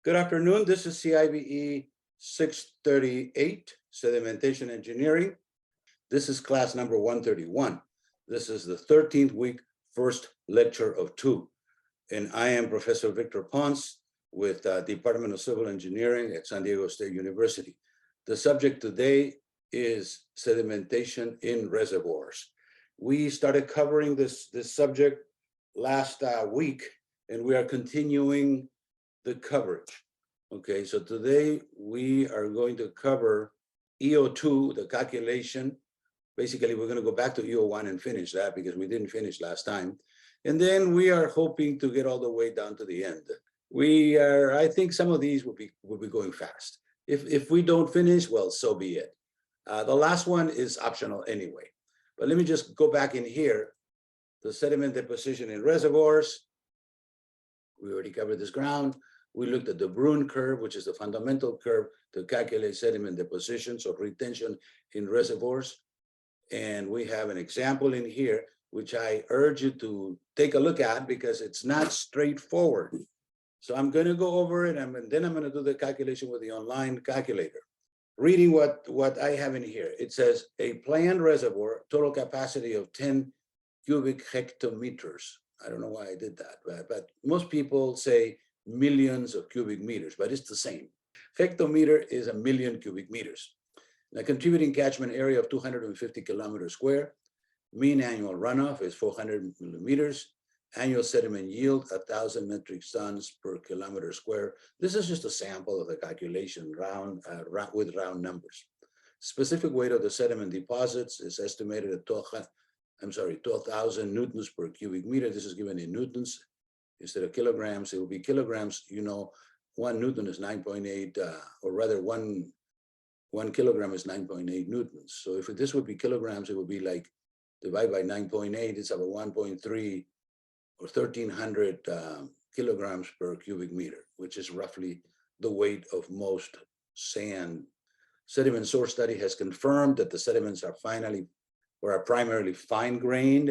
Good afternoon. This is CIVE 638, Sedimentation Engineering. This is class number 131. This is the 13th week, first lecture of 2. And I am Professor Victor Ponce with Department of Civil Engineering at San Diego State University. The subject today is sedimentation in reservoirs. We started covering this subject last week, and we are continuing the coverage. Okay, so today we are going to cover EO2, the calculation. Basically, we're going to go back to EO1 and finish that because we didn't finish last time. And then we are hoping to get all the way down to the end. I think some of these will be going fast. If we don't finish, well, so be it. The last one is optional anyway. But let me just go back in here. The sediment deposition in reservoirs. We already covered this ground. We looked at the Bruin curve, which is the fundamental curve to calculate sediment deposition, so retention in reservoirs. And we have an example in here, which I urge you to take a look at because it's not straightforward. So I'm going to go over it, and then I'm going to do the calculation with the online calculator. Reading what I have in here, it says a planned reservoir, total capacity of 10 cubic hectometers. I don't know why I did that, but most people say millions of cubic meters, but it's the same. Hectometer is 1,000,000 cubic meters. A contributing catchment area of 250 kilometers square. Mean annual runoff is 400 millimeters. Annual sediment yield 1,000 metric tons per kilometer square. This is just a sample of the calculation with round numbers. Specific weight of the sediment deposits is estimated at 12,000 newtons per cubic meter. This is given in newtons. Instead of kilograms, it will be kilograms. You know, 1 Newton is 9.8, or rather 1 kilogram is 9.8 newtons. So if this would be kilograms, it would be like divide by 9.8, it's about 1.3 or 1,300 kilograms per cubic meter, which is roughly the weight of most sand. Sediment source study has confirmed that the sediments are primarily fine-grained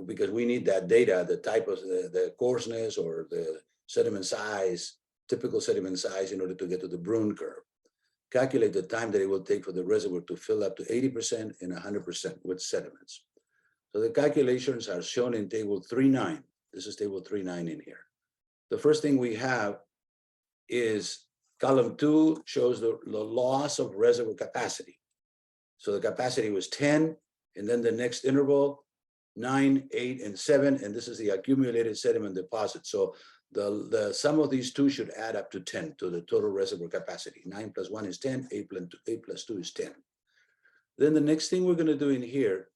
because we need that data, the type of the coarseness or the sediment size, typical sediment size, in order to get to the Bruin curve. Calculate the time that it will take for the reservoir to fill up to 80% and 100% with sediments. So the calculations are shown in table 3.9. This is table 3.9 in here. The first thing we have is column 2 shows the loss of reservoir capacity. So the capacity was 10, and then the next interval, 9, 8, and 7, and this is the accumulated sediment deposit. So the sum of these two should add up to 10, to the total reservoir capacity. 9 plus 1 is 10, 8 plus 2 is 10. Then the next thing we're going to do in here,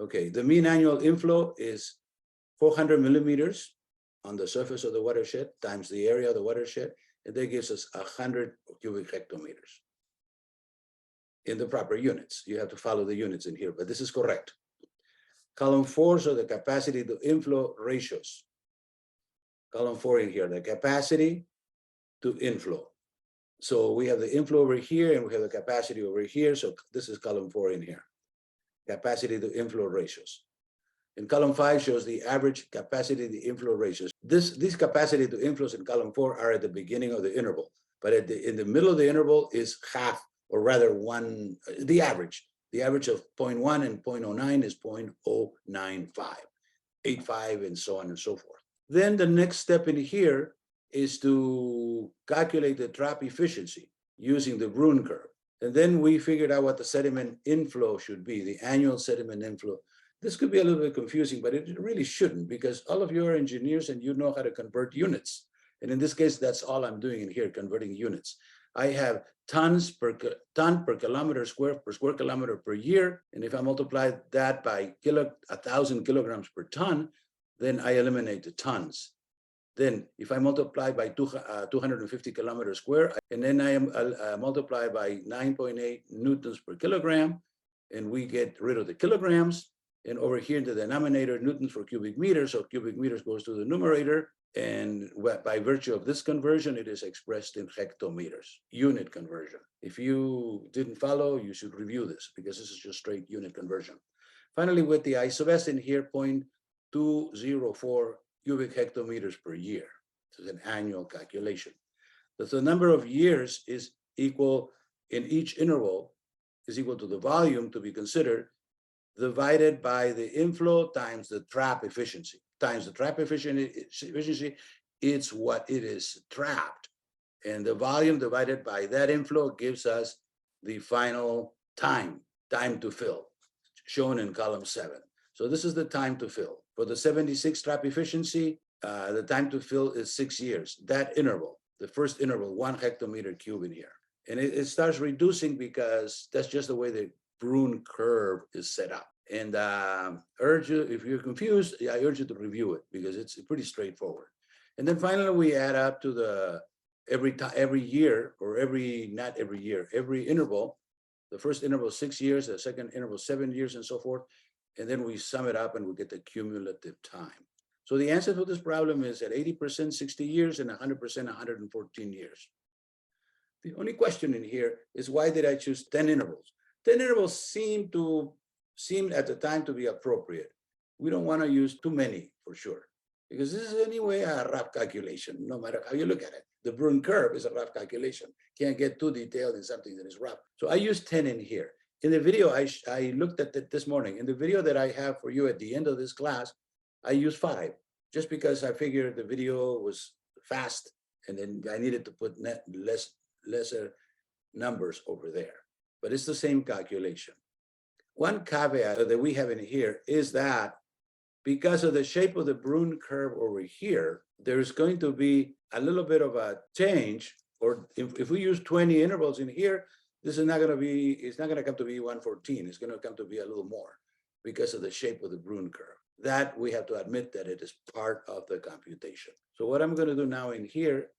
okay, the mean annual inflow is 400 millimeters on the surface of the watershed times the area of the watershed, and that gives us 100 cubic hectometers. In the proper units. You have to follow the units in here, but this is correct. Column 4 shows the capacity to inflow ratios. Column 4 in here, the capacity to inflow. So we have the inflow over here and we have the capacity over here. So this is column 4 in here. Capacity to inflow ratios. And column 5 shows the average capacity to inflow ratios. These capacity to inflows in column 4 are at the beginning of the interval, but in the middle of the interval is half, or rather the average. The average of 0.1 and 0.09 is 0.095, 85, and so on and so forth. Then the next step in here is to calculate the trap efficiency using the Bruin curve. And then we figured out what the sediment inflow should be, the annual sediment inflow. This could be a little bit confusing, but it really shouldn't, because all of you are engineers and you know how to convert units. And in this case, that's all I'm doing in here, converting units. I have tons per kilometer square per square kilometer per year. And if I multiply that by 1,000 kilograms per ton, then I eliminate the tons. Then if I multiply by 250 kilometers square, and then I multiply by 9.8 newtons per kilogram, and we get rid of the kilograms. And over here in the denominator, newtons per cubic meter, so cubic meters goes to the numerator. And by virtue of this conversion, it is expressed in hectometers, unit conversion. If you didn't follow, you should review this because this is just straight unit conversion. Finally, with the isobest in here, 0.204 cubic hectometers per year. It's an annual calculation. The number of years is equal in each interval is equal to the volume to be considered divided by the inflow times the trap efficiency. Times the trap efficiency, it's what it is trapped. And the volume divided by that inflow gives us the final time to fill, shown in column 7. So this is the time to fill. For the 76 trap efficiency, the time to fill is 6 years. That interval, the first interval, 1 hectometer cube in here. And it starts reducing because that's just the way the Brune curve is set up. And urge you, if you're confused, I urge you to review it because it's pretty straightforward. And then finally, we add up to the every year, or not every year, every interval. The first interval 6 years, the second interval 7 years, and so forth. And then we sum it up and we get the cumulative time. So the answer to this problem is at 80%, 60 years, and 100%, 114 years. The only question in here is, why did I choose 10 intervals? 10 intervals seemed at the time to be appropriate. We don't want to use too many for sure, because this is anyway a rough calculation, no matter how you look at it. The Brune curve is a rough calculation. Can't get too detailed in something that is rough. So I used 10 in here. In the video, I looked at it this morning. In the video that I have for you at the end of this class, I used 5, just because I figured the video was fast, and then I needed to put lesser numbers over there. But it's the same calculation. One caveat that we have in here is that because of the shape of the Brune curve over here, there's going to be a little bit of a change, or if we use 20 intervals in here, this is not going to be, it's not going to come to be 114. It's going to come to be a little more because of the shape of the Brune curve. That we have to admit that it is part of the computation. So what I'm going to do now in here,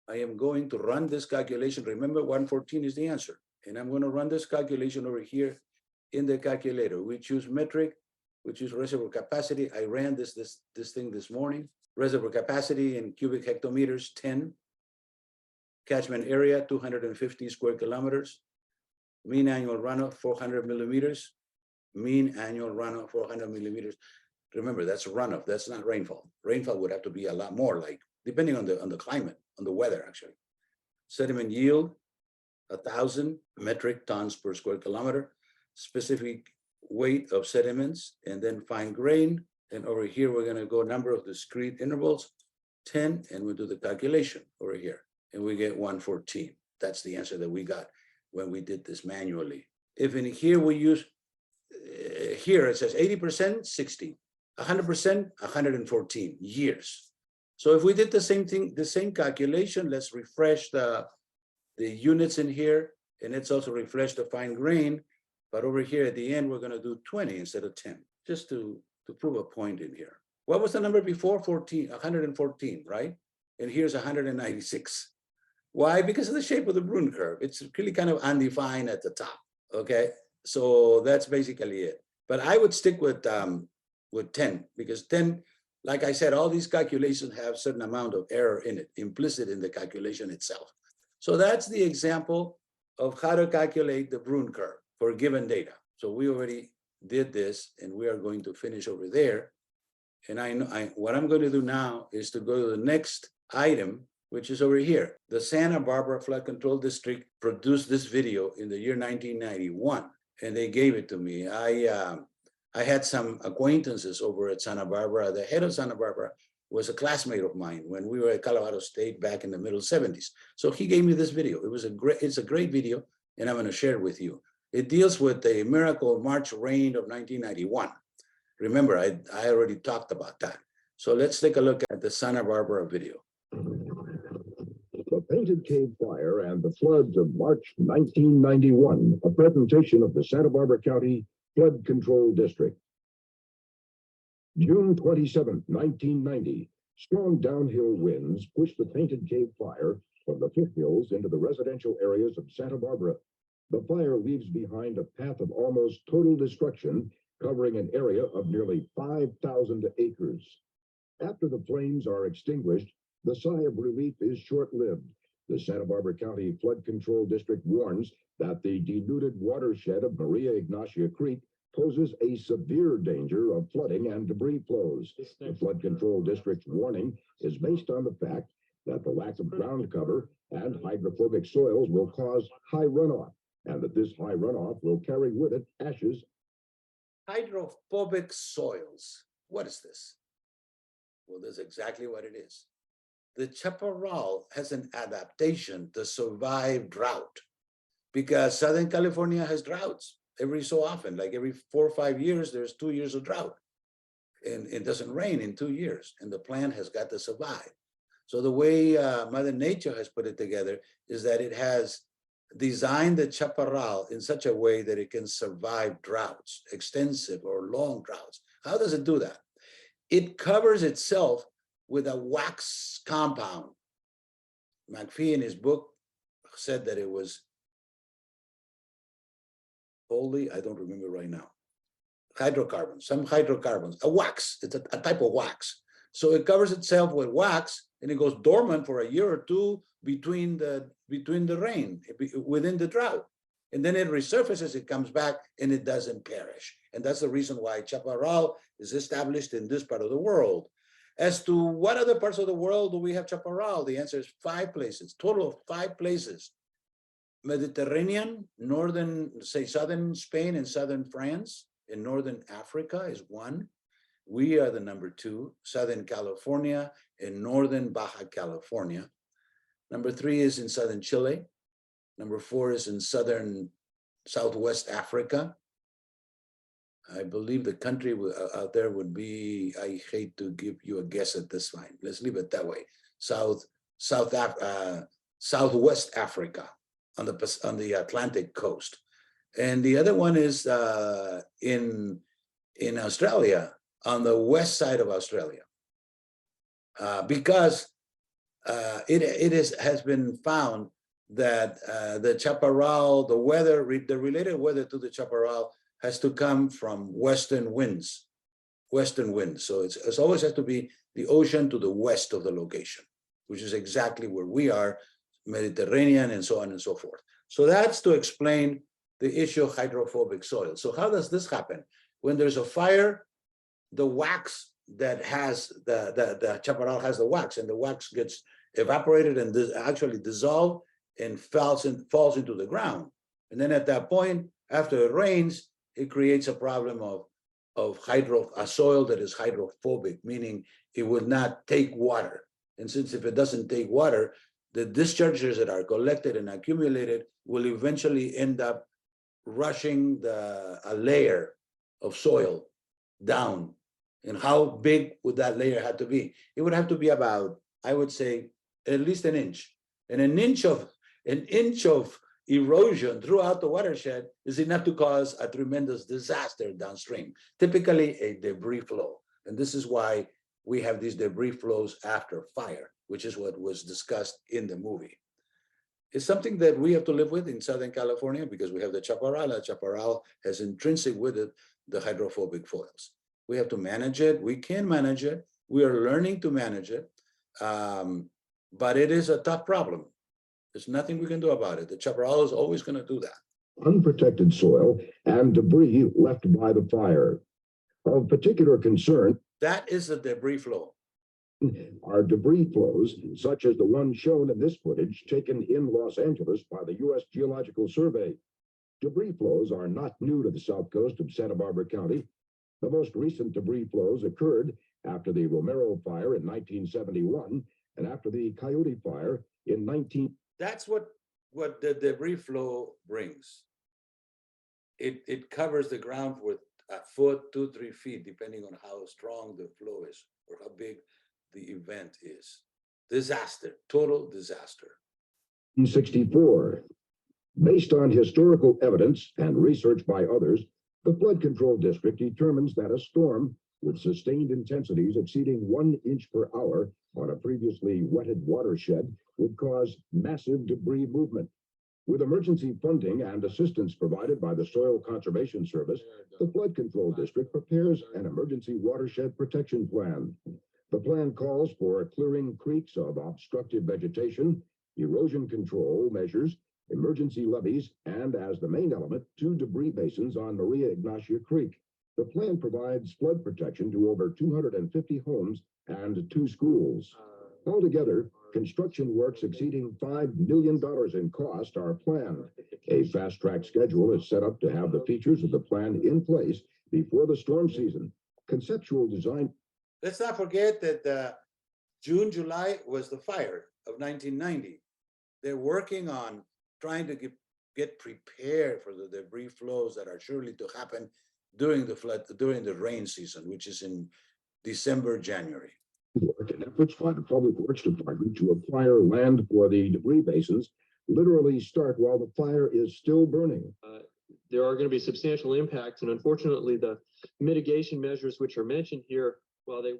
I am going to run this calculation. Remember, 114 is the answer. And I'm going to run this calculation over here in the calculator. We choose metric, we choose reservoir capacity. I ran this thing this morning. Reservoir capacity in cubic hectometers, 10. Catchment area, 250 square kilometers. Mean annual runoff, 400 millimeters. Mean annual runoff, 400 millimeters. Remember, that's runoff, that's not rainfall. Rainfall would have to be a lot more, like, depending on the climate, on the weather, actually. Sediment yield, 1,000 metric tons per square kilometer. Specific weight of sediments, and then fine grain. And over here, we're going to go number of discrete intervals, 10, and we'll do the calculation over here. And we get 114. That's the answer that we got when we did this manually. If in here we use, here it says 80%, 60, 100%, 114 years. So if we did the same thing, the same calculation, let's refresh the units in here, and let's also refresh the fine grain. But over here at the end, we're going to do 20 instead of 10, just to prove a point in here. What was the number before? 114, right? And here's 196. Why? Because of the shape of the Brune curve. It's really kind of undefined at the top. Okay, so that's basically it. But I would stick with 10, because 10, like I said, all these calculations have a certain amount of error in it, implicit in the calculation itself. So that's the example of how to calculate the Brune curve for given data. So we already did this, and we are going to finish over there. And what I'm going to do now is to go to the next item, which is over here. The Santa Barbara Flood Control District produced this video in the year 1991, and they gave it to me. I had some acquaintances over at Santa Barbara. The head of Santa Barbara was a classmate of mine when we were at Colorado State back in the middle 70s. So he gave me this video. It's a great video, and I'm going to share it with you. It deals with the miracle March rain of 1991. Remember, I already talked about that. So let's take a look at the Santa Barbara video. The Painted Cave Fire and the Floods of March 1991, a presentation of the Santa Barbara County Flood Control District. June 27, 1990, strong downhill winds pushed the Painted Cave Fire from the foothills into the residential areas of Santa Barbara. The fire leaves behind a path of almost total destruction, covering an area of nearly 5,000 acres. After the flames are extinguished, the sigh of relief is short-lived. The Santa Barbara County Flood Control District warns that the denuded watershed of Maria Ignacia Creek poses a severe danger of flooding and debris flows. The Flood Control District's warning is based on the fact that the lack of ground cover and hydrophobic soils will cause high runoff, and that this high runoff will carry with it ashes. Hydrophobic soils. What is this? Well, that's exactly what it is. The chaparral has an adaptation to survive drought because Southern California has droughts every so often, like every 4 or 5 years, there's 2 years of drought. And it doesn't rain in 2 years, and the plant has got to survive. So the way Mother Nature has put it together is that it has designed the chaparral in such a way that it can survive droughts, extensive or long droughts. How does it do that? It covers itself with a wax compound. McPhee in his book said that it was I don't remember right now, hydrocarbons, some hydrocarbons, a wax, it's a type of wax. So it covers itself with wax and it goes dormant for a year or two between the rain, within the drought. And then it resurfaces, it comes back and it doesn't perish. And that's the reason why chaparral is established in this part of the world. As to what other parts of the world do we have chaparral? The answer is 5 places, total of 5 places. Mediterranean, northern, say southern Spain and southern France, in northern Africa is 1. We are the number 2, Southern California and northern Baja California. Number 3 is in southern Chile. Number 4 is in southwest Africa. I believe the country out there would be, I hate to give you a guess at this time. Let's leave it that way. Southwest Africa on the Atlantic coast. And the other one is in Australia, on the west side of Australia, because it has been found that the chaparral, the related weather to the chaparral has to come from western winds. So it's always has to be the ocean to the west of the location, which is exactly where we are, Mediterranean and so on and so forth. So that's to explain the issue of hydrophobic soil. So how does this happen? When there's a fire, the wax that has the chaparral has the wax, and the wax gets evaporated and actually dissolved and falls into the ground. And then at that point, after it rains, it creates a problem of a soil that is hydrophobic, meaning it will not take water. And since if it doesn't take water, the discharges that are collected and accumulated will eventually end up rushing a layer of soil down. And how big would that layer have to be? It would have to be about, I would say, at least an inch. And an inch of erosion throughout the watershed is enough to cause a tremendous disaster downstream, typically a debris flow. And this is why we have these debris flows after fire, which is what was discussed in the movie. It's something that we have to live with in Southern California because we have the chaparral. The chaparral has intrinsic with it the hydrophobic soils. We have to manage it. We can manage it. We are learning to manage it, but it is a tough problem. There's nothing we can do about it. The chaparral is always going to do that. Unprotected soil and debris left by the fire. Of particular concern, that is the debris flow. Are debris flows, such as the one shown in this footage taken in Los Angeles by the U.S. Geological Survey. Debris flows are not new to the south coast of Santa Barbara County. The most recent debris flows occurred after the Romero fire in 1971 and after the Coyote fire in 19... That's what the debris flow brings. It covers the ground with a foot, 2-3 feet, depending on how strong the flow is or how big the event is. Disaster, total disaster. 1964. Based on historical evidence and research by others, the Flood Control District determines that a storm with sustained intensities exceeding 1 inch per hour on a previously wetted watershed would cause massive debris movement. With emergency funding and assistance provided by the Soil Conservation Service, the Flood Control District prepares an emergency watershed protection plan. The plan calls for clearing creeks of obstructive vegetation, erosion control measures, emergency levees, and as the main element, 2 debris basins on Maria Ignacia Creek. The plan provides flood protection to over 250 homes and 2 schools. Altogether, Construction works exceeding $5 million in cost are planned. A fast-track schedule is set up to have the features of the plan in place before the storm season. Conceptual design. Let's not forget that June, July was the fire of 1990. They're working on trying to get prepared for the debris flows that are surely to happen during the rain season, which is in December, January. And efforts by the Public Works Department to acquire land for the debris basins literally start while the fire is still burning. There are going to be substantial impacts, and unfortunately, the mitigation measures which are mentioned here, while they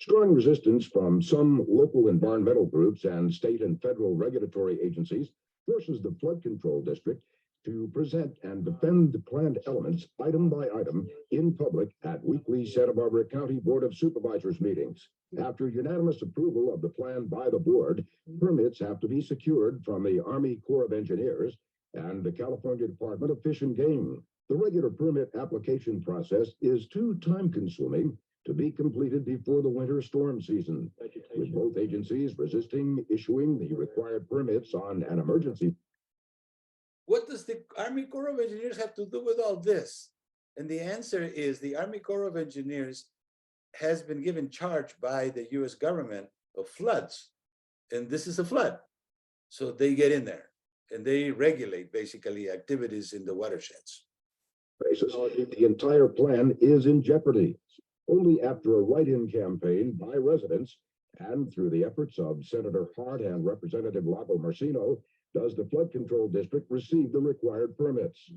Strong resistance from some local environmental groups and state and federal regulatory agencies forces the flood control district to present and defend the planned elements item by item in public at weekly Santa Barbara County Board of Supervisors meetings. After unanimous approval of the plan by the board, permits have to be secured from the Army Corps of Engineers and the California Department of Fish and Game. The regular permit application process is too time-consuming to be completed before the winter storm season, with both agencies resisting issuing the required permits on an emergency. What does the Army Corps of Engineers have to do with all this? And the answer is the Army Corps of Engineers has been given charge by the US government of floods. And this is a flood. So they get in there and they regulate basically activities in the watersheds. The entire plan is in jeopardy. Only after a write-in campaign by residents and through the efforts of Senator Hart and Representative Lago Marcino does the flood control district receive the required permits.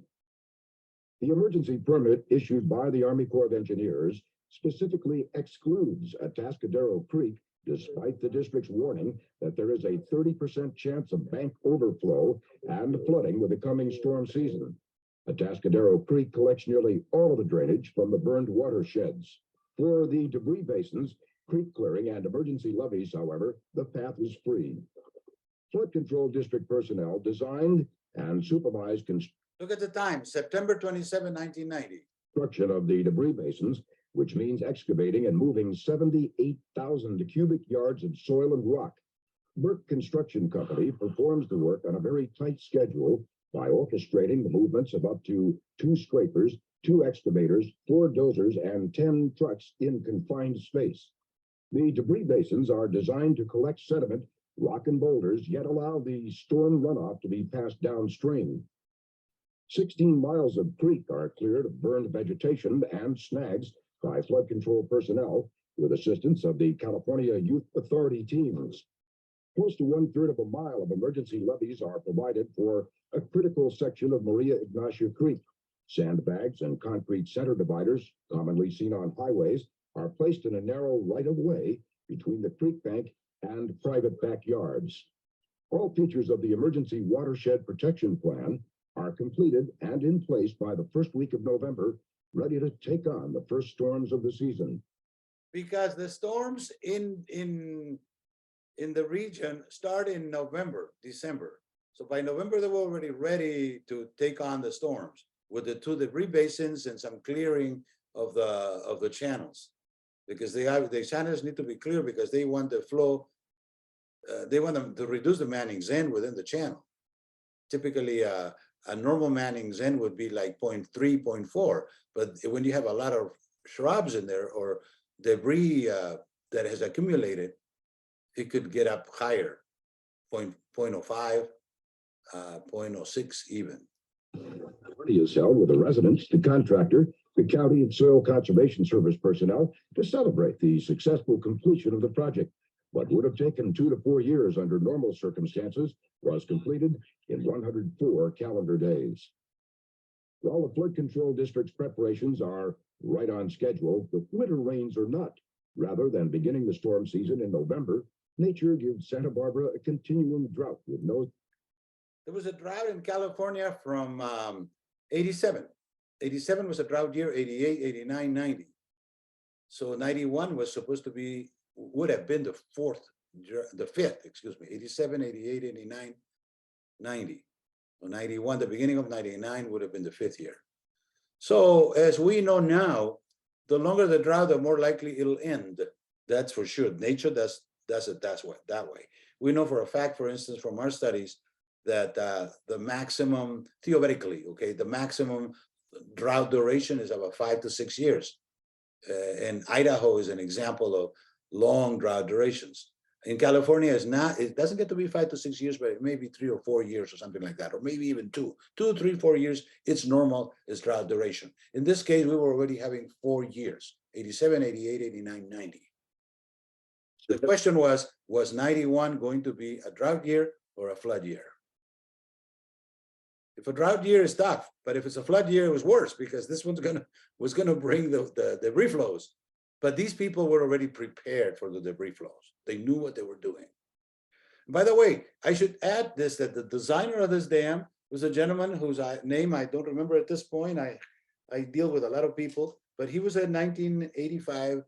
The emergency permit issued by the Army Corps of Engineers specifically excludes Atascadero Creek, despite the district's warning that there is a 30% chance of bank overflow and flooding with the coming storm season. Atascadero Creek collects nearly all of the drainage from the burned watersheds. For the debris basins, creek clearing, and emergency levees, however, the path is free. Flood control district personnel designed and supervised Look at the time, September 27, 1990. construction of the debris basins, which means excavating and moving 78,000 cubic yards of soil and rock. Burke Construction Company performs the work on a very tight schedule by orchestrating the movements of up to 2 scrapers, 2 excavators, 4 dozers, and 10 trucks in confined space. The debris basins are designed to collect sediment, rock, and boulders, yet allow the storm runoff to be passed downstream. 16 miles of creek are cleared of burned vegetation and snags by flood control personnel with assistance of the California Youth Authority teams. Close to 1/3 of a mile of emergency levees are provided for a critical section of Maria Ignacia Creek. Sandbags and concrete center dividers, commonly seen on highways, are placed in a narrow right-of-way between the creek bank and private backyards. All features of the Emergency Watershed Protection Plan are completed and in place by the first week of November, ready to take on the first storms of the season. Because the storms in the region start in November, December. So by November, they were already ready to take on the storms with the 2 debris basins and some clearing of the channels, because the channels need to be clear because they want the flow. They want them to reduce the Manning's End within the channel. Typically, a normal Manning's End would be like 0.3, 0.4, but when you have a lot of shrubs in there or debris that has accumulated, it could get up higher, 0.05, 0.06 even. The party is held with the residents, the contractor, the county and soil conservation service personnel to celebrate the successful completion of the project. What would have taken 2 to 4 years under normal circumstances was completed in 104 calendar days. While the flood control district's preparations are right on schedule, the winter rains are not. Rather than beginning the storm season in November, nature gives Santa Barbara a continuing drought with no. There was a drought in California from 87. 87 was a drought year, 88, 89, 90. So 91 was supposed to be, would have been the fifth, excuse me, 87, 88, 89, 90. So 91, the beginning of 99 would have been the 5th year. So as we know now, the longer the drought, the more likely it'll end. That's for sure. Nature does it that way. We know for a fact, for instance, from our studies, that the maximum, theoretically, okay, the maximum drought duration is about 5 to 6 years. And Idaho is an example of long drought durations. In California, it doesn't get to be 5 to 6 years, but it may be 3 or 4 years or something like that, or maybe even 2, 3, 4 years. It's normal, it's drought duration. In this case, we were already having 4 years, 87, 88, 89, 90. The question was 91 going to be a drought year or a flood year? If a drought year is tough, but if it's a flood year, it was worse because this one's was gonna bring the debris flows. But these people were already prepared for the debris flows. They knew what they were doing. By the way, I should add this, that the designer of this dam was a gentleman whose name I don't remember at this point. I deal with a lot of people, but he was a 1985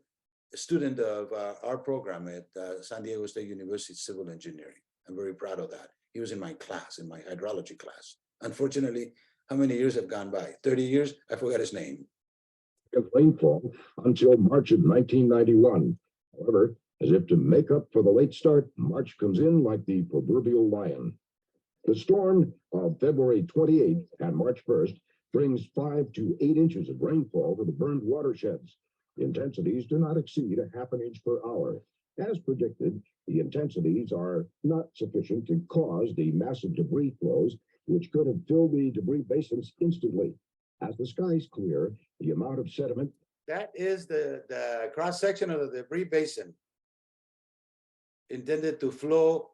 student of our program at San Diego State University Civil Engineering. I'm very proud of that. He was in my class, in my hydrology class. Unfortunately, how many years have gone by? 30 years? I forgot his name. Rainfall until March of 1991. However, as if to make up for the late start, March comes in like the proverbial lion. The storm of February 28th and March 1st brings 5 to 8 inches of rainfall to the burned watersheds. The intensities do not exceed a half an inch per hour. As predicted, the intensities are not sufficient to cause the massive debris flows, which could have filled the debris basins instantly. As the skies clear, the amount of sediment. That is the cross-section of the debris basin intended to flow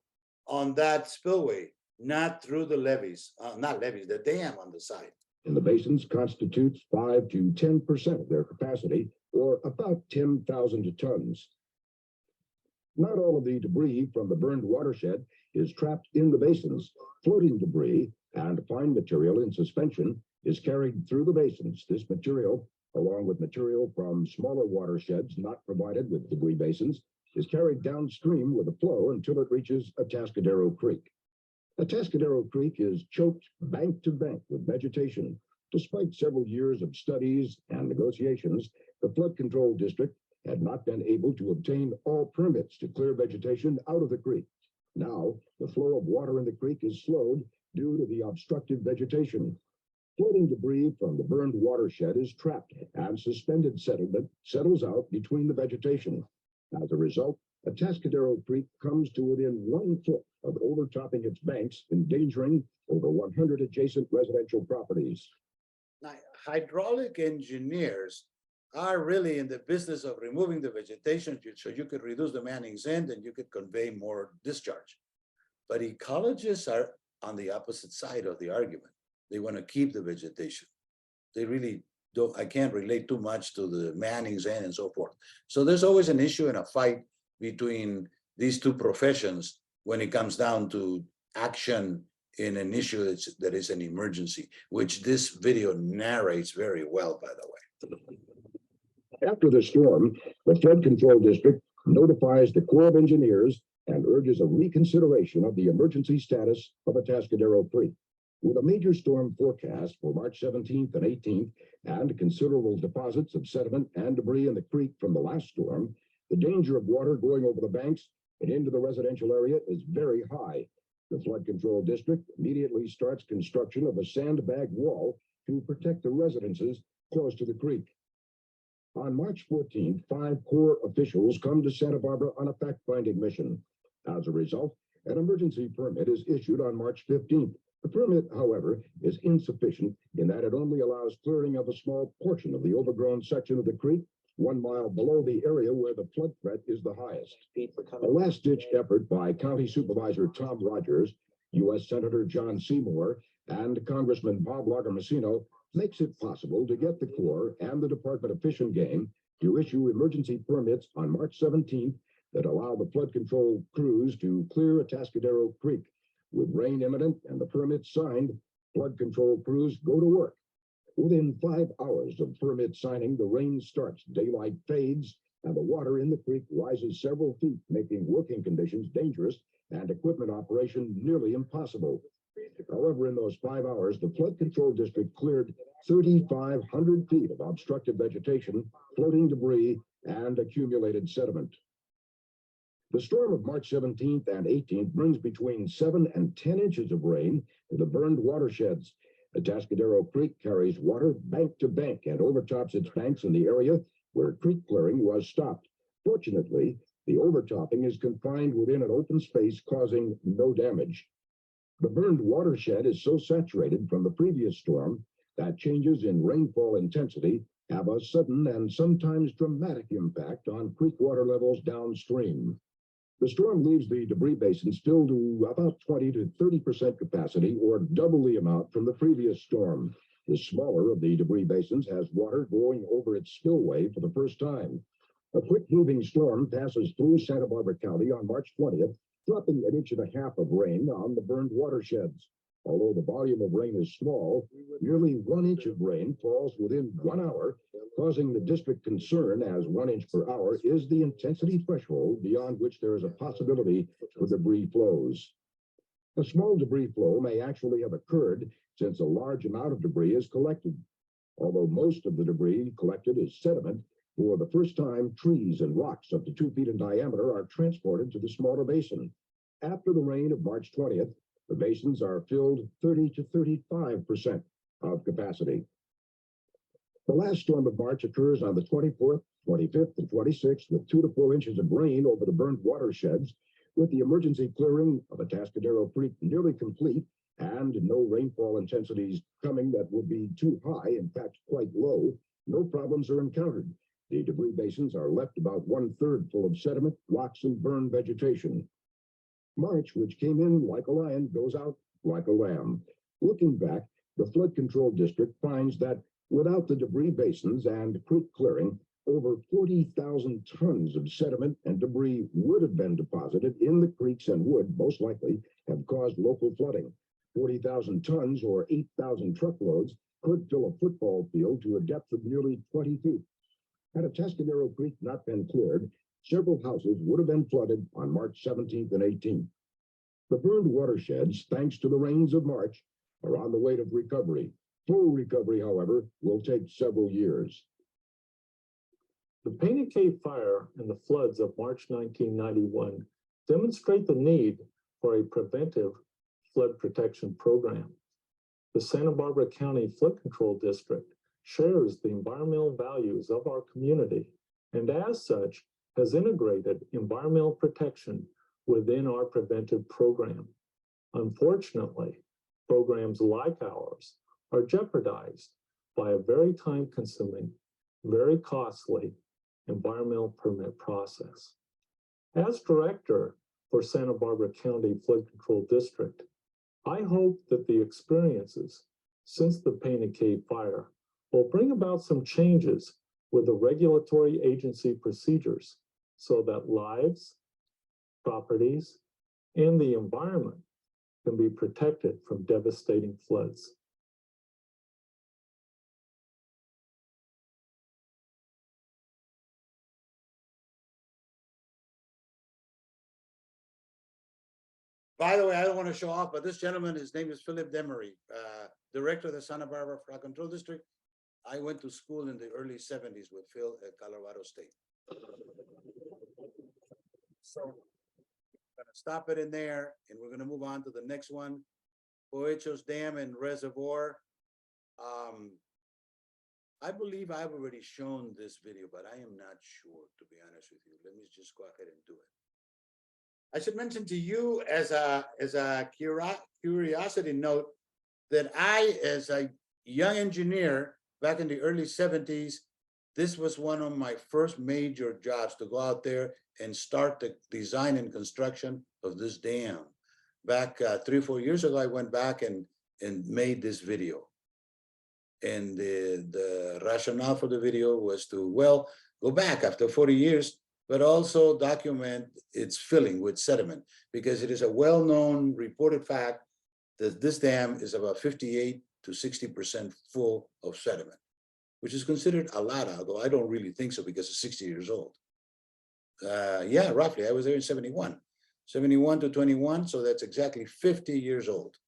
on that spillway, not through the levees, the dam on the side. In the basins constitutes 5 to 10% of their capacity, or about 10,000 tons. Not all of the debris from the burned watershed is trapped in the basins. Floating debris and fine material in suspension is carried through the basins. This material, along with material from smaller watersheds not provided with debris basins, is carried downstream with the flow until it reaches Atascadero Creek. Atascadero Creek is choked bank to bank with vegetation. Despite several years of studies and negotiations, the flood control district had not been able to obtain all permits to clear vegetation out of the creek. Now, the flow of water in the creek is slowed due to the obstructive vegetation. Floating debris from the burned watershed is trapped, and suspended sediment settles out between the vegetation. As a result, Atascadero Creek comes to within 1 foot of overtopping its banks, endangering over 100 adjacent residential properties. Now, hydraulic engineers are really in the business of removing the vegetation so you could reduce the Manning's end and you could convey more discharge. But ecologists are on the opposite side of the argument. They want to keep the vegetation. They really don't. I can't relate too much to the Manning's end and so forth. So there's always an issue and a fight between these two professions when it comes down to action in an issue that is an emergency, which this video narrates very well, by the way. After the storm, the Flood Control District notifies the Corps of Engineers and urges a reconsideration of the emergency status of Atascadero Creek. With a major storm forecast for March 17th and 18th and considerable deposits of sediment and debris in the creek from the last storm, the danger of water going over the banks and into the residential area is very high. The Flood Control District immediately starts construction of a sandbag wall to protect the residences close to the creek. On March 14th, 5 Corps officials come to Santa Barbara on a fact-finding mission. As a result, an emergency permit is issued on March 15th. The permit, however, is insufficient in that it only allows clearing of a small portion of the overgrown section of the creek 1 mile below the area where the flood threat is the highest. A last-ditch effort by County Supervisor Tom Rogers, U.S. Senator John Seymour, and Congressman Bob Lagomasino makes it possible to get the Corps and the Department of Fish and Game to issue emergency permits on March 17th that allow the flood control crews to clear Atascadero Creek. With rain imminent and the permits signed, flood control crews go to work. Within 5 hours of permit signing, the rain starts, daylight fades, and the water in the creek rises several feet, making working conditions dangerous and equipment operation nearly impossible. However, in those 5 hours, the Flood Control District cleared 3,500 feet of obstructed vegetation, floating debris, and accumulated sediment. The storm of March 17th and 18th brings between 7 and 10 inches of rain to the burned watersheds. The Atascadero Creek carries water bank to bank and overtops its banks in the area where creek clearing was stopped. Fortunately, the overtopping is confined within an open space, causing no damage. The burned watershed is so saturated from the previous storm that changes in rainfall intensity have a sudden and sometimes dramatic impact on creek water levels downstream. The storm leaves the debris basin filled to about 20 to 30% capacity, or double the amount from the previous storm. The smaller of the debris basins has water going over its spillway for the first time. A quick-moving storm passes through Santa Barbara County on March 20th, dropping 1.5 inches of rain on the burned watersheds. Although the volume of rain is small, nearly 1 inch of rain falls within 1 hour, causing the district concern, as 1 inch per hour is the intensity threshold beyond which there is a possibility for debris flows. A small debris flow may actually have occurred since a large amount of debris is collected. Although most of the debris collected is sediment, for the first time, trees and rocks up to 2 feet in diameter are transported to the smaller basin. After the rain of March 20th, the basins are filled 30 to 35% of capacity. The last storm of March occurs on the 24th, 25th, and 26th with 2 to 4 inches of rain over the burned watersheds, with the emergency clearing of Atascadero Creek nearly complete and no rainfall intensities coming that would be too high, in fact, quite low. No problems are encountered. The debris basins are left about 1/3 full of sediment, rocks, and burned vegetation. March, which came in like a lion, goes out like a lamb. Looking back, the Flood Control District finds that without the debris basins and creek clearing, over 40,000 tons of sediment and debris would have been deposited in the creeks and would, most likely, have caused local flooding. 40,000 tons, or 8,000 truckloads, could fill a football field to a depth of nearly 20 feet. Had Atascadero Creek not been cleared, several houses would have been flooded on March 17th and 18th. The burned watersheds, thanks to the rains of March, are on the way to recovery. Full recovery, however, will take several years. The Painted Cave fire and the floods of March 1991 demonstrate the need for a preventive flood protection program. The Santa Barbara County Flood Control District shares the environmental values of our community, and as such, has integrated environmental protection within our preventive program. Unfortunately, programs like ours are jeopardized by a very time-consuming, very costly environmental permit process. As director for Santa Barbara County Flood Control District, I hope that the experiences since the Painted Cave fire will bring about some changes with the regulatory agency procedures so that lives, properties, and the environment can be protected from devastating floods. By the way, I don't want to show off, but this gentleman, his name is Philip Demery, director of the Santa Barbara Flood Control District. I went to school in the early 70s with Phil at Colorado State. So I'm going to stop it in there, and we're going to move on to the next one. Poechos Dam and Reservoir. I believe I've already shown this video, but I am not sure, to be honest with you. Let me just go ahead and do it. I should mention to you as a curiosity note that I, as a young engineer back in the early 70s, this was one of my first major jobs, to go out there and start the design and construction of this dam. Back 3 or 4 years ago, I went back and made this video. And the rationale for the video was to, well, go back after 40 years, but also document its filling with sediment, because it is a well-known reported fact that this dam is about 58 to 60% full of sediment, which is considered a lot, although I don't really think so because it's 60 years old. Yeah, roughly, I was there in 71 to 21, so that's exactly 50 years old.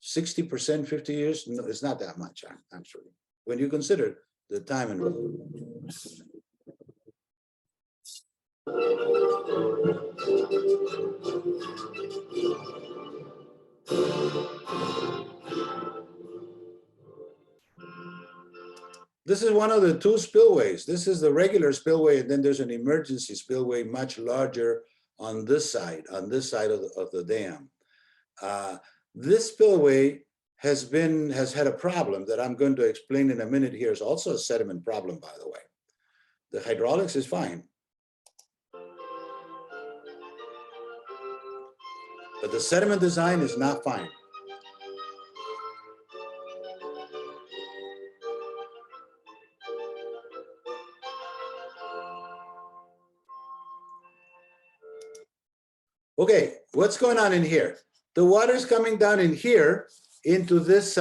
60%, 50 years, no, it's not that much, actually, when you consider the time involved. This is one of the two spillways. This is the regular spillway, and then there's an emergency spillway much larger on this side of the dam. This spillway has had a problem that I'm going to explain in a minute here. It's also a sediment problem, by the way. The hydraulics is fine, but the sediment design is not fine. Okay, what's going on in here? The water's coming down in here into this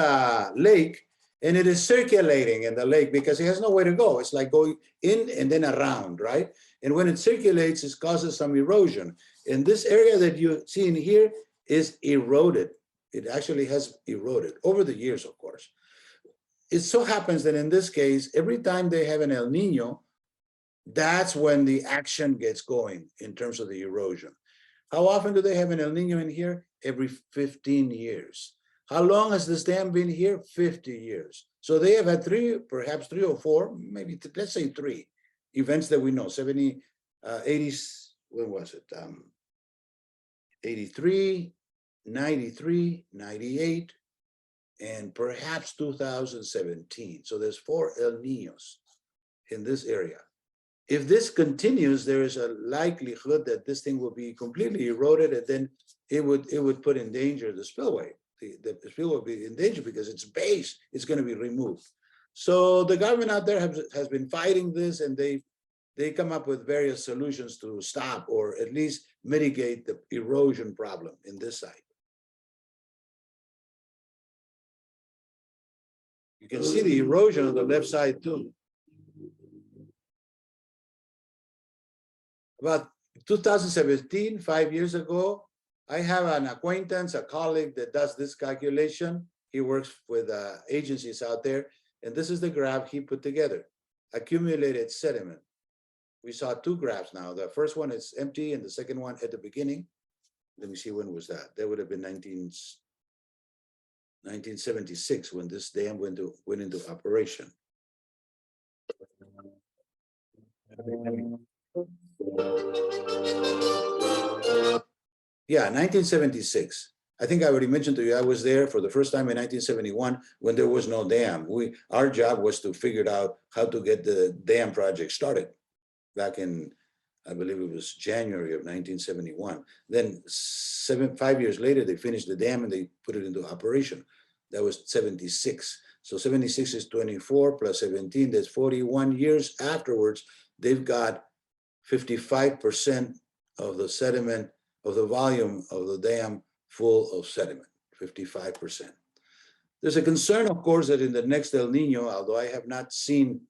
lake, and it is circulating in the lake because it has nowhere to go. It's like going in and then around, right? And when it circulates, it causes some erosion. And this area that you see in here is eroded. It actually has eroded over the years, of course. It so happens that in this case, every time they have an El Nino, that's when the action gets going in terms of the erosion. How often do they have an El Nino in here? Every 15 years. How long has this dam been here? 50 years. So they have had perhaps three or four, maybe let's say three events that we know. 70, 80s, when was it? 83, 93, 98, and perhaps 2017. So there's 4 El Ninos in this area. If this continues, there is a likelihood that this thing will be completely eroded, and then it would put in danger the spillway. The spillway will be in danger because its base is going to be removed. So the government out there has been fighting this, and they come up with various solutions to stop or at least mitigate the erosion problem in this site. You can see the erosion on the left side too. About 2017, 5 years ago, I have an acquaintance, a colleague that does this calculation. He works with agencies out there, and this is the graph he put together. Accumulated sediment. We saw 2 graphs now. The first one is empty, and the second one at the beginning. Let me see, when was that? That would have been 1976 when this dam went into operation. Yeah, 1976. I think I already mentioned to you, I was there for the first time in 1971 when there was no dam. Our job was to figure out how to get the dam project started back in, I believe it was January of 1971. Then 5 years later, they finished the dam and they put it into operation. That was 76. So 76 is 24 plus 17, that's 41 years afterwards. They've got 55% of the sediment, of the volume of the dam full of sediment, 55%. There's a concern, of course, that in the next El Nino, although I have not seen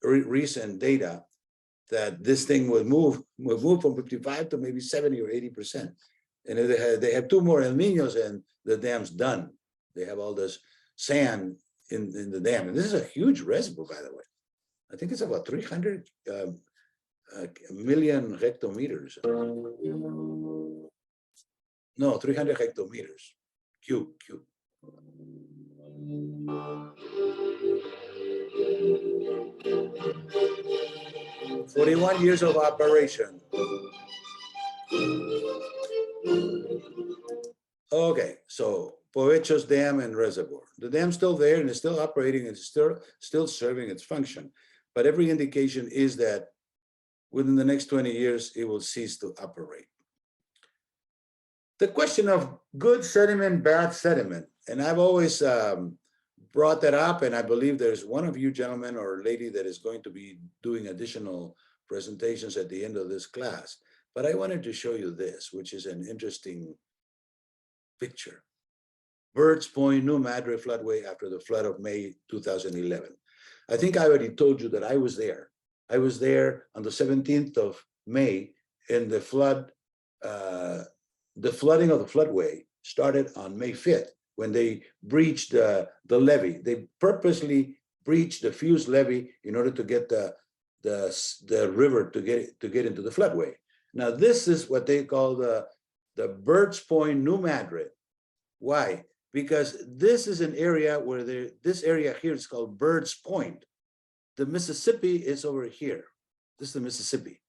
recent data, that this thing will move from 55 to maybe 70 or 80%. And if they have 2 more El Ninos and the dam's done. They have all this sand in the dam. And this is a huge reservoir, by the way. I think it's about 300 million hectometers. No, 300 hectometers, cube. 41 years of operation. Okay, so Povechos Dam and Reservoir. The dam's still there and it's still operating and it's still serving its function. But every indication is that within the next 20 years, it will cease to operate. The question of good sediment, bad sediment, and I've always brought that up, and I believe there's one of you gentlemen or lady that is going to be doing additional presentations at the end of this class. But I wanted to show you this, which is an interesting picture. Birds Point, New Madre floodway after the flood of May 2011. I think I already told you that I was there. I was there on the 17th of May, and the flooding of the floodway started on May 5th when they breached the levee. They purposely breached the fused levee in order to get the the river to get into the floodway. Now, this is what they call the Bird's Point, New Madrid. Why? Because this is an area where this area here is called Bird's Point. The Mississippi is over here. This is the Mississippi.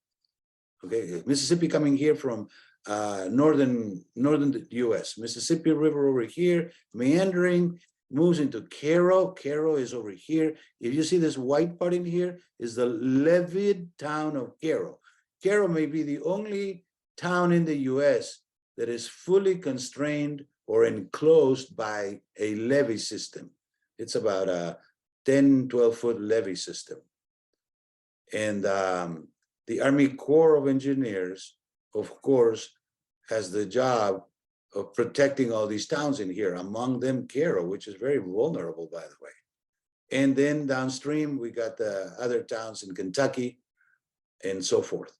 Okay, Mississippi coming here from northern U.S. Mississippi River over here, meandering, moves into Cairo. Cairo is over here. If you see this white part in here, is the levied town of Cairo. Cairo may be the only town in the U.S. that is fully constrained or enclosed by a levee system. It's about a 10, 12-foot levee system. And the Army Corps of Engineers, of course, has the job of protecting all these towns in here, among them Cairo, which is very vulnerable, by the way. And then downstream, we got the other towns in Kentucky and so forth.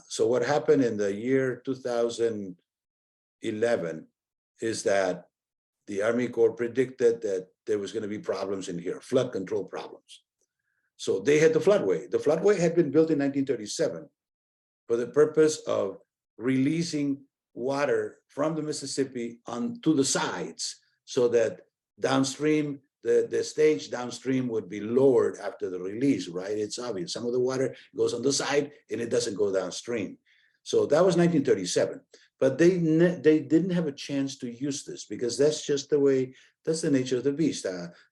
So what happened in the year 2011 is that the Army Corps predicted that there was going to be problems in here, flood control problems. So they had the floodway. The floodway had been built in 1937 for the purpose of releasing water from the Mississippi onto the sides so that downstream, the stage downstream would be lowered after the release, right? It's obvious. Some of the water goes on the side and it doesn't go downstream. So that was 1937. But they didn't have a chance to use this because that's just the way, that's the nature of the beast.